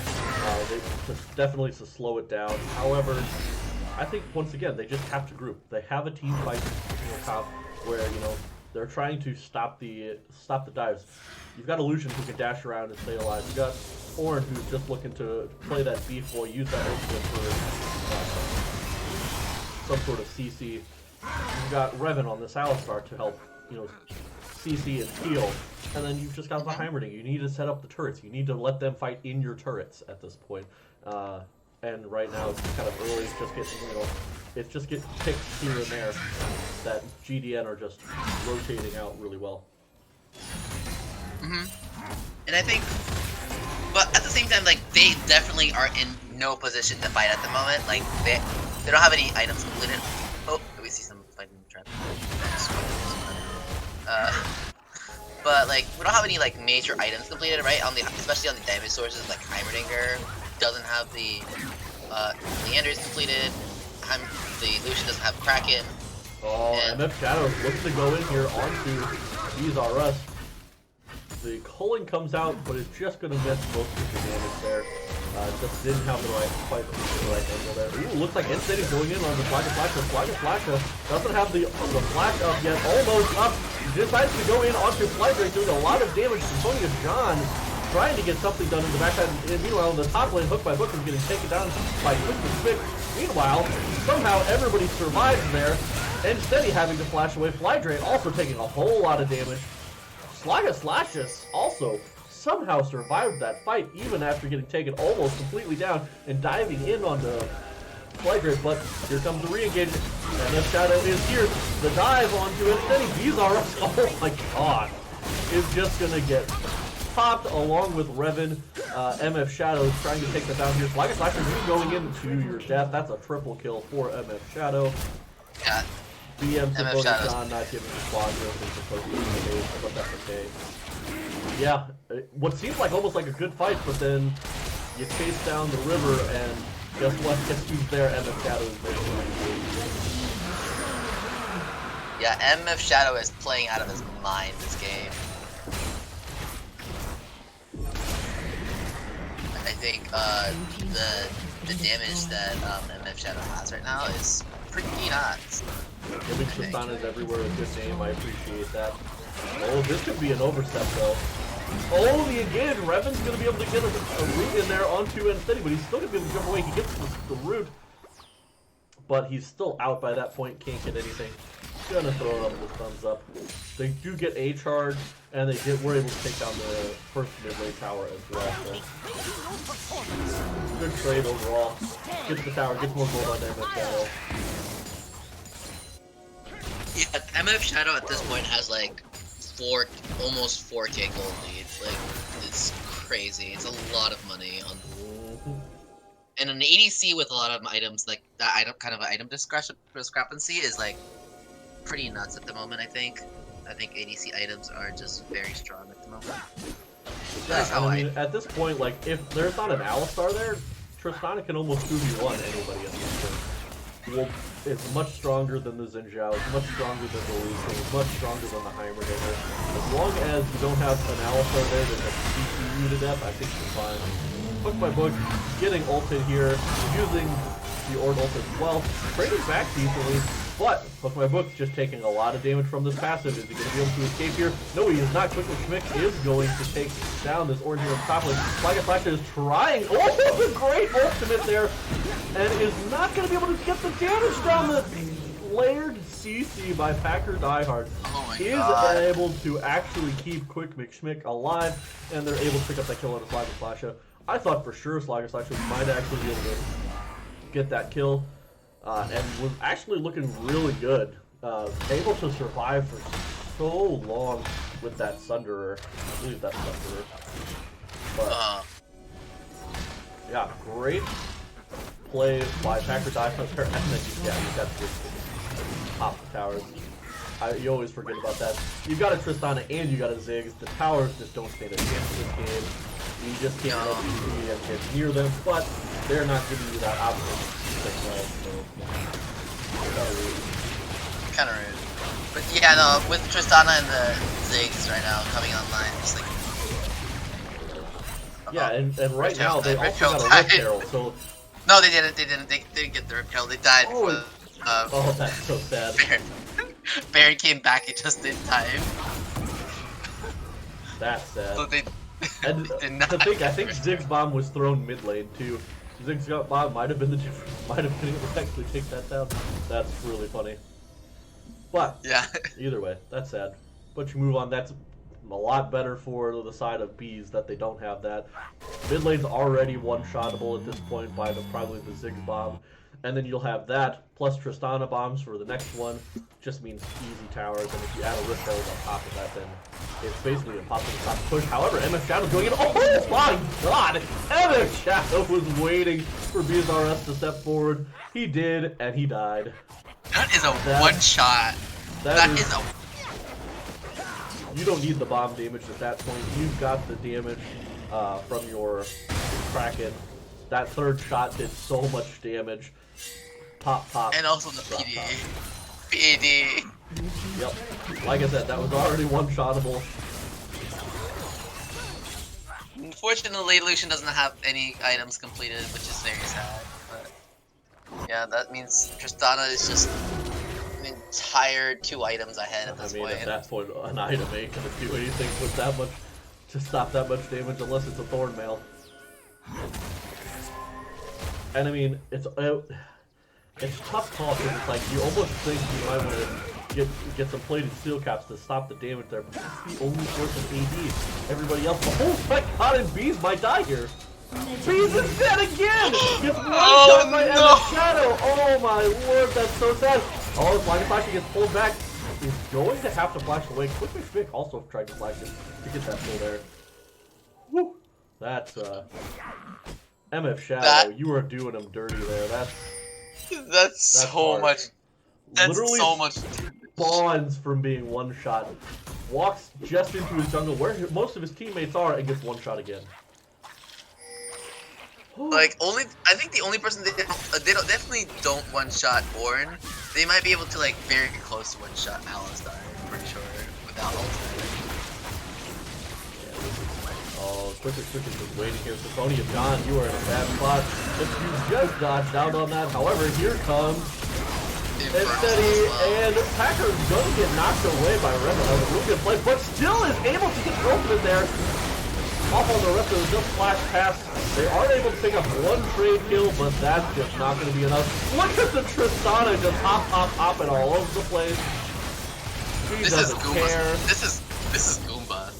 Definitely to slow it down. However, I think once again they just have to group. They have a team fight top where they're trying to stop the dives. You've got Illusion who can dash around and stay alive. You've got Orin who's just looking to play that beef while use that ultimate for some sort of CC. You've got Revan on this Alistar to help CC and heal. And then you've just got the Heimerdinger. You need to set up the turrets. You need to let them fight in your turrets at this point. And right now it's kind of early. It's just getting picked here and there that GDN are just rotating out really well. And I think, but at the same time, like they definitely are in no position to fight at the moment. Like they don't have any items completed. Oh, we see some fighting trap. But like we don't have any like major items completed, right? Especially on the damage sources, like Heimerdinger doesn't have the Leander's completed. The Lucian doesn't have Kraken. Oh, MF Shadow looking to go in here onto These Are Us. The Culling comes out, but it's just going to miss most of the damage there. Just didn't have the right angle there. Ooh, looks like Insane is going in on the Flash. Flash doesn't have the flash up yet. Almost up. Decides to go in onto Flydrake, doing a lot of damage to Sonya John. Trying to get something done in the backside. And meanwhile, in the top lane, Hook by Hook is getting taken down by Quick. Meanwhile, somehow everybody survives there. And Steady having to flash away. Flydrake also taking a whole lot of damage. Slashes also somehow survived that fight, even after getting taken almost completely down and diving in onto Flydrake. But here comes the re-engagement, and the Shadow is here. The dive onto it. Then These Are Us. Oh my god, is just gonna get popped along with Revan. MF Shadow trying to take them down here. Flash is going into your death. That's a triple kill for MF Shadow. Yeah. BM Symphonia John not giving the squad is supposed to be the case, but that's okay. Yeah, what seems like almost like a good fight, but then you chase down the river, and guess what? Guess who's there? MF Shadow is there. Yeah, MF Shadow is playing out of his mind this game. I think the damage that MF Shadow has right now is pretty nuts. Giving Tristana's everywhere a good name, I appreciate that. Oh, this could be an overstep though. Oh, the engagement. Revan's going to be able to get a root in there onto Infinity, but he's still going to be able to jump away. He gets the root, but he's still out by that point, can't get anything. Gonna throw it up with thumbs up. They do get a charge, and were able to take down the first mid-lane tower as well. So. Good trade overall. Gets the tower, gets more gold on MF Shadow. Yeah, MF Shadow at this point has like almost 4K gold lead. Like, it's crazy. It's a lot of money on. And an ADC with a lot of items, like that item kind of item discrepancy is like pretty nuts at the moment. I think ADC items are just very strong at the moment. That's Yeah, how I mean, at this point, like, if there's not an Alistar there, Tristana can almost 2v1 anybody at this point. Well, it's much stronger than the Xin Zhao, it's much stronger than the Lu Kang, it's much stronger than the Heimerdinger. As long as you don't have an Alistar there that can CC you to death, I think you're fine. Hook my book, getting ulted here, using the Ord ult as well, trading back decently, but Hook my book's just taking a lot of damage from this passive. Is he going to be able to escape here? No, he is not. Quickly Schmick is going to take down this Ord here on top lane. Flash is trying. Oh, great ultimate there, and is not going to be able to get the damage down. The layered CC by Packer Diehard is able to actually keep Quick McSchmick alive, and they're able to pick up that kill on the Slasher. I thought for sure Slasher might actually be able to get that kill, and was actually looking really good. Able to survive for so long with that Sunderer. I believe that's Sunderer. But, yeah, great play by Packer Diehard, and then you got to top the towers. You always forget about that. You got a Tristana and you got a Ziggs. The towers just don't stand a chance in this game. You just can't let them get near them, but they're not giving you that option. Kind of rude. But yeah, no, with Tristana and the Ziggs right now coming online, just like. Yeah, and right now they also got a Rip Herald, so. No, they didn't. They didn't get the Rip Herald. They died before. Oh, that's so sad. Baron came back just in time. That's sad. So they. And I think Ziggs bomb was thrown mid lane too. Ziggs bomb might have been the difference. Might have been able to actually take that down. That's really funny. But yeah. Either way, that's sad. But you move on. That's a lot better for the side of Bees that they don't have that. Mid lane's already one-shottable at this point by probably the Ziggs bomb. And then you'll have that, plus Tristana bombs for the next one. Just means easy towers, and if you add a Rift Herald on top of that, then it's basically impossible to stop push. However, MF Shadow going in. Oh my god! MF Shadow was waiting for BSRS to step forward. He did, and he died. That is a one-shot. That is a... You don't need the bomb damage at that point. You've got the damage from your Kraken. That third shot did so much damage. Pop, pop. And also the drop, PD. pop. PD. Yep. Like I said, that was already one-shottable. Unfortunately, Lucian doesn't have any items completed, which is very sad. But yeah, that means Tristana is just an entire 2 items ahead at this point. At that point, an item ain't gonna do anything with that much to stop that much damage unless it's a Thorn Mail. And I mean, it's tough call because it's like you almost think you might want to get some plated steel caps to stop the damage there, but that's the only source of AD. Everybody else, oh my god, and Bees might die here. Bees is dead again! Gets one-shot by MF Shadow! Oh my lord, that's so sad. Oh, the Flash gets pulled back. He's going to have to flash away. Quick McSpick also tried to flash him to get that pull there. Woo! That's MF Shadow, you are doing him dirty there. That's so hard. much. That's Literally so much. Spawns from being one shot, walks just into his jungle where most of his teammates are, and gets one shot again. Like I think the only person they definitely don't one shot Ornn. They might be able to like very close to one shot Alistar. I'm pretty sure without ultimate. Oh, quicker is just waiting here. Symphonia John, you are in a bad spot. If you just dodged out on that, however, here comes Steady, and Packer's gonna get knocked away by Rema. That was a really good play, but still is able to get the ultimate there. Off on the rest of the just flash pass. They aren't able to pick up one trade kill, but that's just not going to be enough. Look at the Tristana just hopping all over the place. She doesn't care. This is Goomba.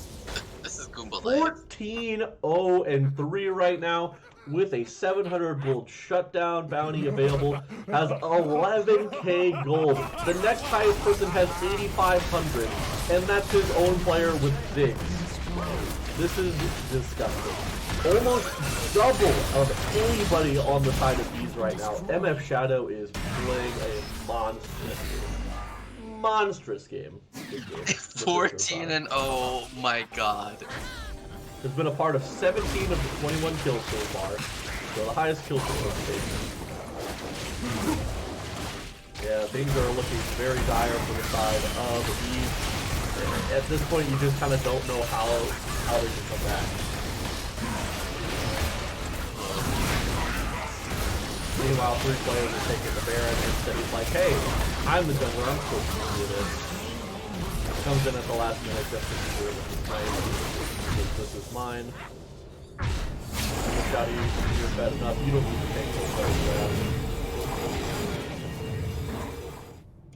This is Goomba. 14-0-3 right now. with a 700 gold shutdown bounty available, has 11k gold. The next highest person has 8,500, and that's his own player with Ziggs. This is disgusting. Almost double of anybody on the side of these right now. MF Shadow is playing a monstrous game. 14 and oh my god. Has been a part of 17 of the 21 kills so far. So the highest kill participation. Yeah, things are looking very dire for the side of these. At this point, you just kind of don't know how they can come back. Meanwhile, 3 players are taking the Baron, and Steady's like, hey, I'm the jungler, I'm supposed to do this. Comes in at the last minute just to be sure that he's playing. This is mine. Shotty, you're bad enough, you don't need to take those players.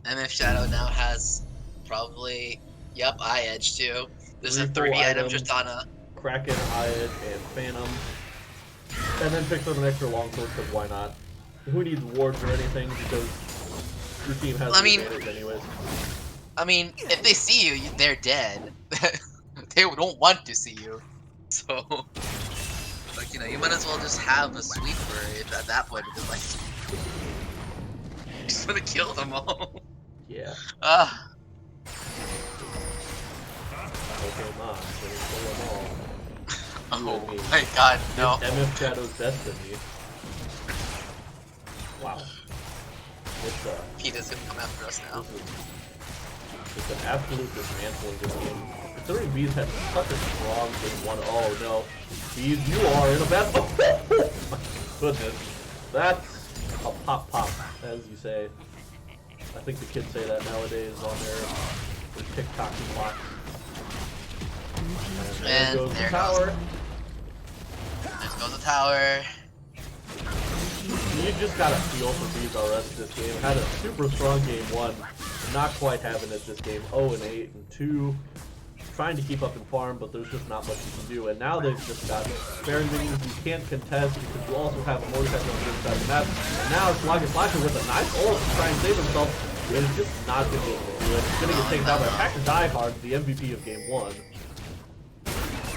MF Shadow now has probably, yep, Eye Edge too. There's a 3 30 item items, Tristana. Kraken, Eye and Phantom. And then picks up an extra longsword, because why not? Who needs wards or anything, because your team has the advantage anyways. I mean, if they see you, they're dead. They don't want to see you. So, like, you know, you might as well just have a sweeper at that point, because, like, you just want to kill them all. Yeah. Pokemon, so we kill them all. Oh my god, no. MF Shadow's destiny. Wow. It's Peter's gonna come after us now. It's an absolute dismantling this game. Considering Bees had such a strong game 1. Oh no. Bees, you are in a bad oh my goodness. That's a pop, as you say. I think the kids say that nowadays on their TikTok and block. And there goes the tower. There goes the tower. You just gotta feel for Bees the rest of this game. Had a super strong game 1. Not quite having it this game. 0-8 and 2. Trying to keep up in farm, but there's just not much you can do. And now they've just got Baron minions you can't contest because you also have a Mordekaiser on the other side of the map. And now Slasher with a nice ult to try and save himself. But it's just not going to be able to do it. It's going to get taken down by Packer Diehard, the MVP of game 1.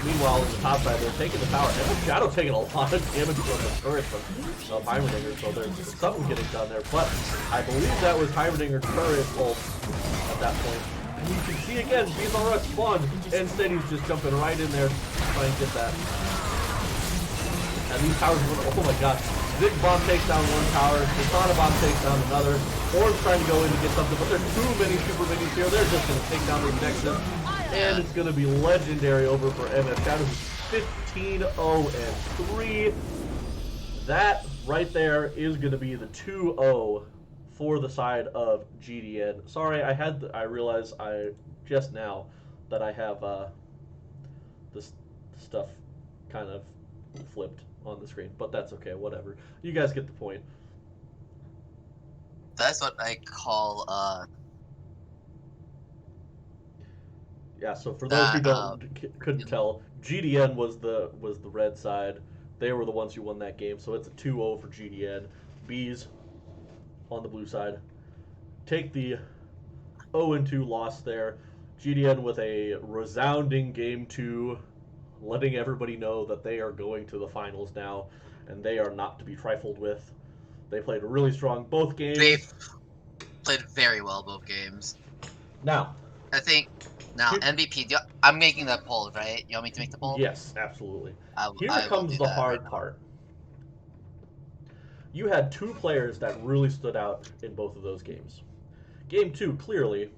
Meanwhile, on the top side, they're taking the tower. And Shadow taking a lot of damage from the turret from Heimerdinger, so there's something getting done there. But I believe that was Heimerdinger's turret ult at that point. And you can see again, Bees on Rush spawned, and Steady's just jumping right in there to try and get that. And these towers, oh my god. Zig Bomb takes down one tower, Tristana Bomb takes down another. Orn's trying to go in to get something, but there's too many super minis here. They're just going to take down the Nexus. And it's going to be legendary over for MF Shadow, 15-0-3. That right there is going to be the 2-0 for the side of GDN. Sorry, I realized just now that I have this stuff kind of flipped on the screen, but that's okay, whatever. You guys get the point. That's what I call, Yeah, so for those who couldn't tell, GDN was the red side. They were the ones who won that game, so it's a 2-0 for GDN. Bees on the blue side take the 0-2 loss there. GDN with a resounding game 2, letting everybody know that they are going to the finals now, and they are not to be trifled with. They played really strong both games. They played very well both games. Now, I think MVP. I'm making that poll, right? You want me to make the poll? Yes, absolutely. Here I comes the hard part. You had 2 players that really stood out in both of those games. Game 2, clearly,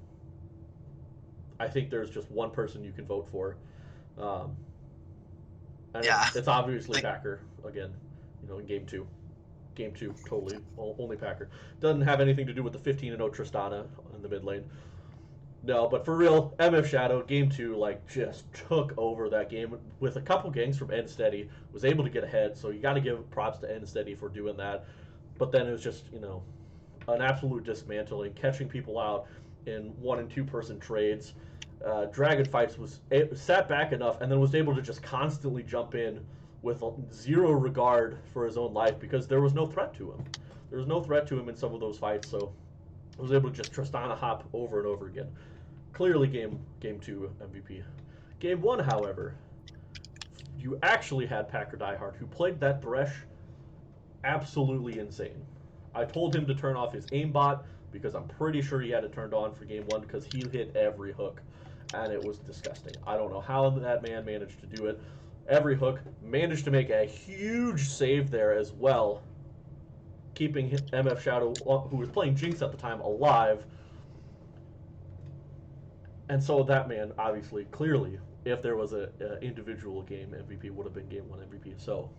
I think there's just one person you can vote for. And Yeah. it's obviously Packer, again, in game 2. Game 2, totally, only Packer. Doesn't have anything to do with the 15-0 Tristana in the mid lane. No, but for real, MF Shadow, game 2, just took over that game with a couple ganks from Steady, was able to get ahead, so you got to give props to Steady for doing that. But then it was just, an absolute dismantling, catching people out in 1- and 2-person trades. Dragon Fights sat back enough and then was able to just constantly jump in with zero regard for his own life because there was no threat to him. There was no threat to him in some of those fights, so I was able to just Tristana hop over and over again. Clearly game 2 MVP. Game 1, however, you actually had Packer Diehard, who played that Thresh absolutely insane. I told him to turn off his aimbot because I'm pretty sure he had it turned on for game 1 because he hit every hook, and it was disgusting. I don't know how that man managed to do it. Every hook, managed to make a huge save there as well, keeping MF Shadow, who was playing Jinx at the time, alive. And so that man, obviously, clearly, if there was a individual game MVP, would have been game 1 MVP. So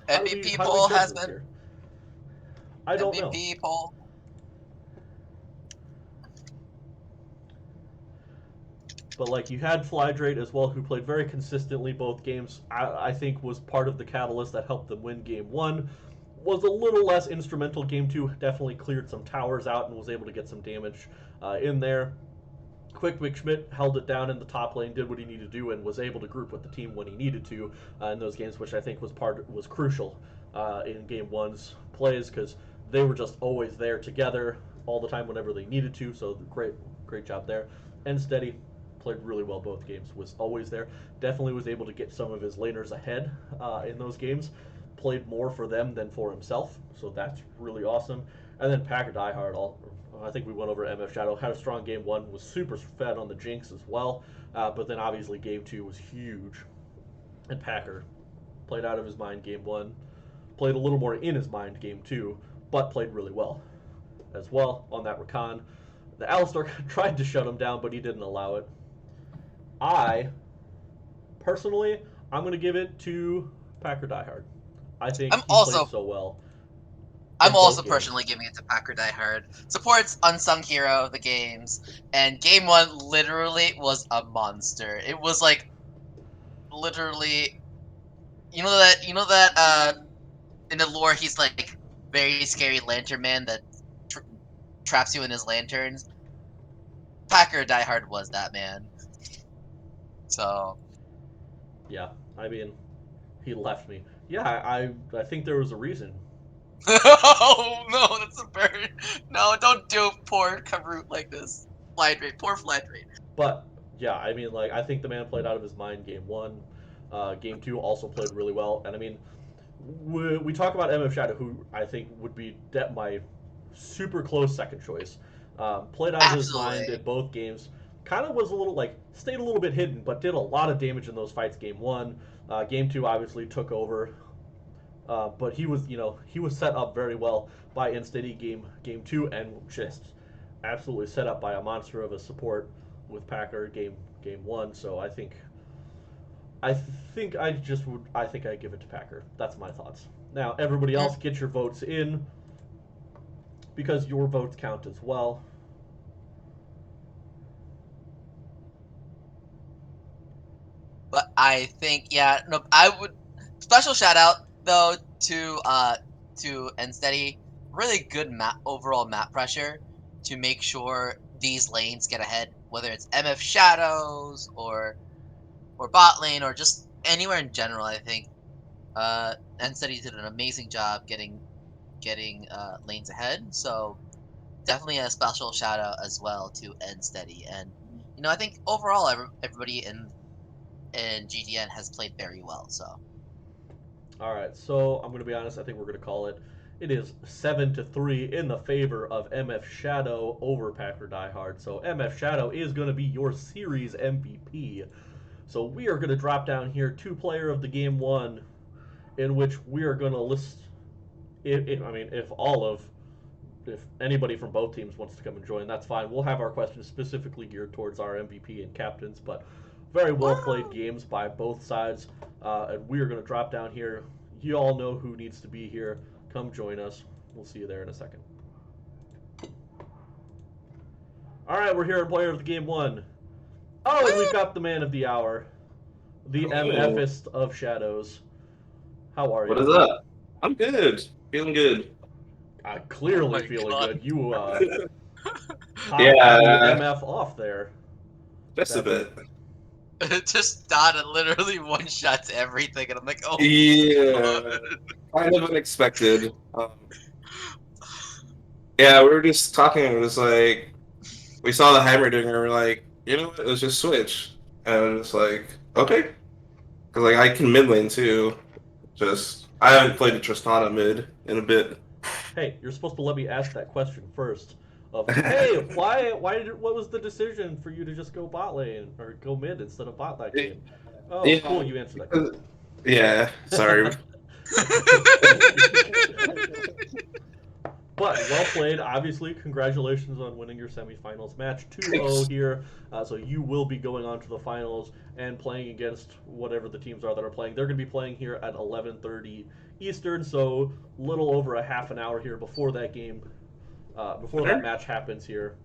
MVP how do we poll judge has this been here? I don't know. MVP poll. But like you had Flydrate as well, who played very consistently both games. I think was part of the catalyst that helped them win game 1. Was a little less instrumental game 2. Definitely cleared some towers out and was able to get some damage in there. Quick McSchmidt held it down in the top lane, did what he needed to do, and was able to group with the team when he needed to in those games, which I think was crucial in game 1's plays because they were just always there together all the time whenever they needed to. So great job there. And Steady played really well both games, was always there. Definitely was able to get some of his laners ahead in those games. Played more for them than for himself, so that's really awesome. And then Packer Diehard, I think we went over MF Shadow, had a strong game 1, was super fed on the Jinx as well, but then obviously game 2 was huge. And Packer played out of his mind game 1, played a little more in his mind game 2, but played really well as well on that Rakan. The Alistar tried to shut him down, but he didn't allow it. Personally, I'm going to give it to Packer Diehard. I think he played so well. I'm also personally giving it to Packer Diehard. Supports unsung hero of the games, and game 1 literally was a monster. It was like literally, you know that in the lore he's like very scary lantern man that traps you in his lanterns. Packer Diehard was that man. So yeah, I mean, he left me. Yeah, I think there was a reason. Oh no, that's a bird. No, don't do poor Karut like this. Flydrate, poor Flydrate. But yeah, I mean, like I think the man played out of his mind game 1. Game 2 also played really well, and I mean, we talk about MF Shadow, who I think would be my super close second choice. Played out of his mind in both games. Kind of was a little stayed a little bit hidden, but did a lot of damage in those fights. Game 1, game 2 obviously took over. But he was set up very well by Unsteady game 2, and just absolutely set up by a monster of a support with Packer game 1. So I think I give it to Packer. That's my thoughts. Now everybody else, get your votes in because your votes count as well. But I think I would special shout out though to Unsteady. Really good overall map pressure to make sure these lanes get ahead, whether it's MF Shadows or bot lane or just anywhere in general. I think Unsteady did an amazing job getting lanes ahead. So definitely a special shout out as well to Unsteady. And I think overall everybody in GDN has played very well. So all right, so I'm going to be honest. I think we're going to call it. It is 7-3 in the favor of MF Shadow over Packer Diehard. So MF Shadow is going to be your series MVP. So we are going to drop down here to player of the game 1, in which we are going to list. If anybody from both teams wants to come and join, that's fine. We'll have our questions specifically geared towards our MVP and captains, but very well played games by both sides. And we are going to drop down here. You all know who needs to be here. Come join us. We'll see you there in a second. All right, we're here in player of the game 1. Oh, and we've got the man of the hour, the MFist of Shadows. How are you? What is up? I'm good. Feeling good. Clearly feeling good. You yeah, MF off there. Just a bit. Just Donna literally one-shots everything, and I'm like, oh, Yeah, God. kind of unexpected. Yeah, we were just talking. It was like we saw the Heimerdinger. We're like, you know what? Let's just switch. And I was just like, okay, because like I can mid lane too. Just I haven't played a Tristana mid in a bit. Hey, you're supposed to let me ask that question first. Of hey, what was the decision for you to just go bot lane or go mid instead of bot that game? Oh, Yeah, cool, you answered that question. yeah. Sorry. But well played, obviously. Congratulations on winning your semifinals match 2-0 here. So you will be going on to the finals and playing against whatever the teams are that are playing. They're going to be playing here at 11:30 Eastern, so little over a half an hour here before that game, before that match happens here.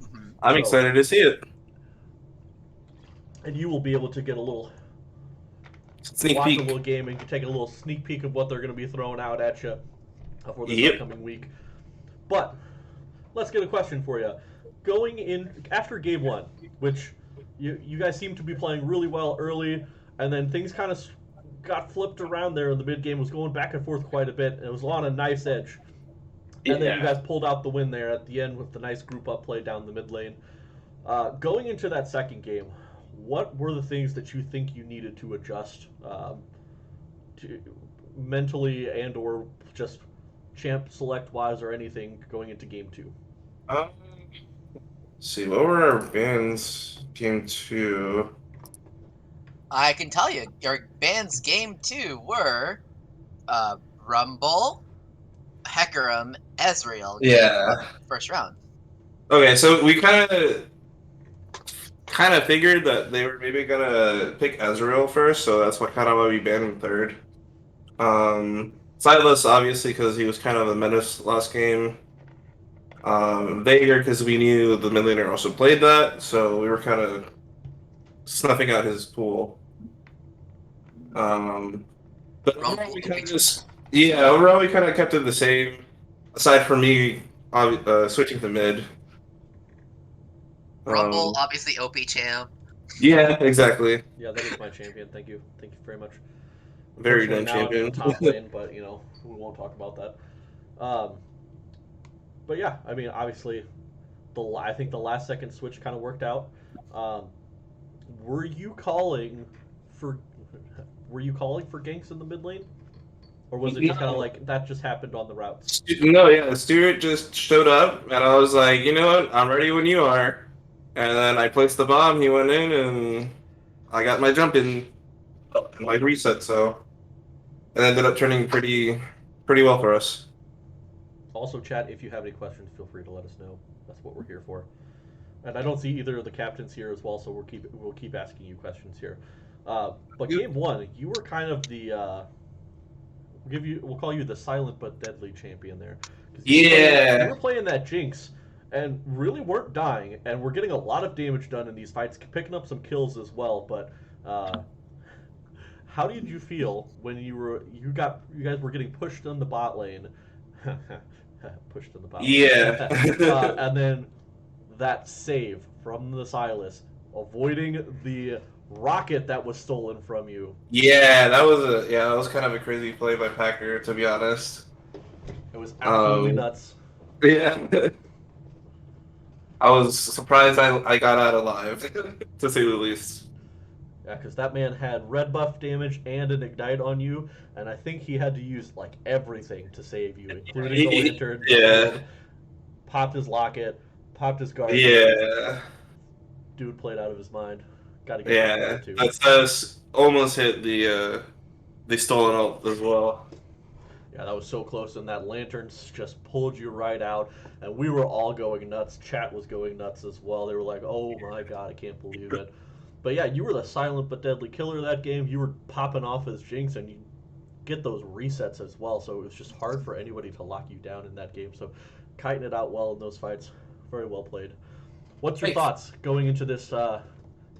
Mhm. I'm So, excited to see it. and you will be able to get a little Sneak watch a peek. little game and take a little sneak peek of what they're going to be throwing out at you for this Yep. upcoming week. But let's get a question for you. Going in after game one, which you guys seem to be playing really well early, and then things kind of got flipped around there in the mid game, was going back and forth quite a bit, and it was on a nice edge. And then you Yeah. guys pulled out the win there at the end with the nice group up play down the mid lane. Going into that second game, what were the things that you think you needed to adjust to, mentally and or just champ select wise or anything going into game two? Um, let's see, what were our bans game two? I can tell you, your band's game 2 were uh, Rumble, Hecarim, Ezreal, game Yeah. 1, first round. Okay, so we kind of figured that they were maybe gonna pick Ezreal first, so that's what kind of why we banned him third. Silas obviously because he was kind of a menace last game. Veigar because we knew the mid laner also played that, so we were kind of snuffing out his pool. Um, but overall Rumble, we kind of OP just overall we kind of kept it the same. Aside from me switching to mid. Rumble, Um, obviously OP champ. yeah, exactly. Yeah, that is my champion. Thank you very much. Very Unfortunately, dumb now I'm in the champion. top lane, but we won't talk about that. Um, but yeah, I mean, obviously, I think the last second switch kind of worked out. Um, were you calling for were you calling for ganks in the mid lane, or was it just kind of No, like that just happened on the routes? no, yeah, Stuart just showed up, and I was like, you know what, I'm ready when you are. And then I placed the bomb, he went in, and I got my jump in, my reset, so it ended up turning pretty well for us. Also, chat if you have any questions, feel free to let us know. That's what we're here for. And I don't see either of the captains here as well, so we'll keep asking you questions here. But game one, you were kind of the we'll call you the silent but deadly champion there, because you Yeah. were playing that Jinx and really weren't dying, and we're getting a lot of damage done in these fights, picking up some kills as well. But how did you feel when you guys were getting pushed in the bot lane, pushed in the bot lane, Yeah. and then that save from the Silas, avoiding the rocket that was stolen from you? Yeah, that was kind of a crazy play by Packer, to be honest. It was absolutely Um, nuts. yeah. I was surprised I got out alive, to say the least. Yeah, because that man had red buff damage and an ignite on you, and I think he had to use like everything to save you, including the lantern, the Yeah. shield, popped his locket, popped his guardian. Yeah. Dude played out of his mind. Got to give him Yeah. credit too. That's us almost hit the stolen ult as well. Yeah, that was so close, and that lantern just pulled you right out, and we were all going nuts. Chat was going nuts as well. They were like, "Oh my god, I can't believe it." But yeah, you were the silent but deadly killer that game. You were popping off as Jinx, and you get those resets as well. So it was just hard for anybody to lock you down in that game. So kiting it out well in those fights, very well played. What's your Thanks. thoughts going into this,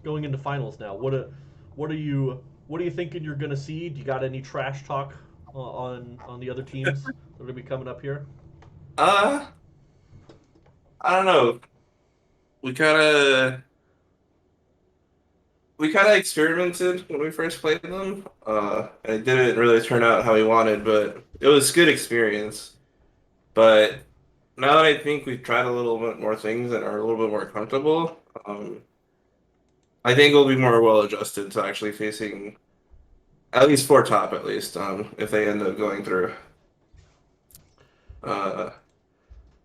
going into finals now? What are you thinking you're gonna see? Do you got any trash talk on the other teams that are gonna be coming up here? Uh, I don't know. We kind of we kind of experimented when we first played them. And it didn't really turn out how we wanted, but it was good experience. But now that I think we've tried a little bit more things and are a little bit more comfortable, I think we'll be more well adjusted to actually facing at least four top at least, if they end up going through. Uh,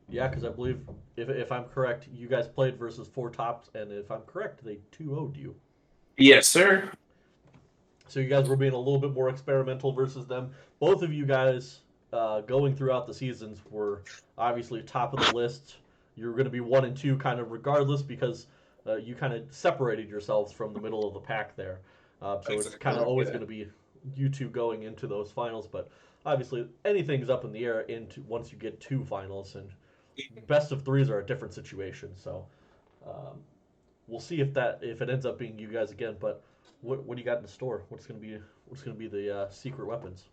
Yeah, because I believe if I'm correct, you guys played versus four tops, and if I'm correct, they 2-0'd you. yes, sir. So you guys were being a little bit more experimental versus them. Both of you guys going throughout the seasons were obviously top of the list. You were going to be 1 and 2 kind of regardless because you kind of separated yourselves from the middle of the pack there. So it's kind of Exactly. always Yeah. going to be you two going into those finals. But obviously anything's up in the air into once you get two finals, and best of threes are a different situation. So um, we'll see if it ends up being you guys again. But what do you got in the store? What's gonna be the secret weapons?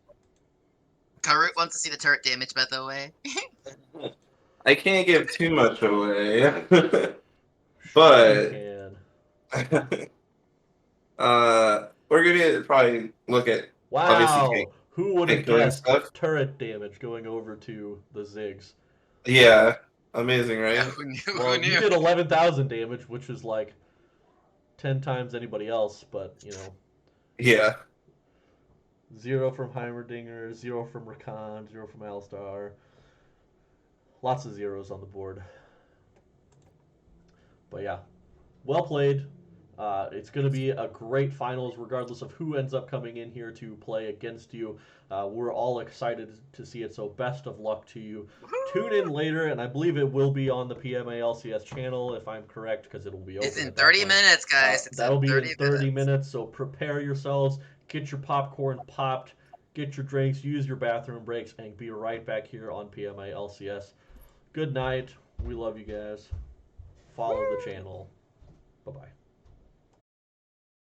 Karut wants to see the turret damage, by the way. I can't give too much away, Sure you but can. we're gonna probably look at obviously Wow, who would have tank killing guessed stuff. turret damage going over to the Ziggs? Yeah, amazing, Yeah, right? who knew? Who Well, you knew? did 11,000 damage, which is like 10 times anybody else, but Yeah, zero from Heimerdinger, zero from Rakan, zero from Alistar. Lots of zeros on the board. But yeah, well played. It's going to be a great finals, regardless of who ends up coming in here to play against you. We're all excited to see it, so best of luck to you. Tune in later, and I believe it will be on the PMA LCS channel, if I'm correct, because it'll be It's open in at that 30 point. minutes, guys. It's in That'll be in 30 30 minutes. minutes, so prepare yourselves. Get your popcorn popped, get your drinks, use your bathroom breaks, and be right back here on PMA LCS. Good night. We love you guys. Follow the channel. Bye bye.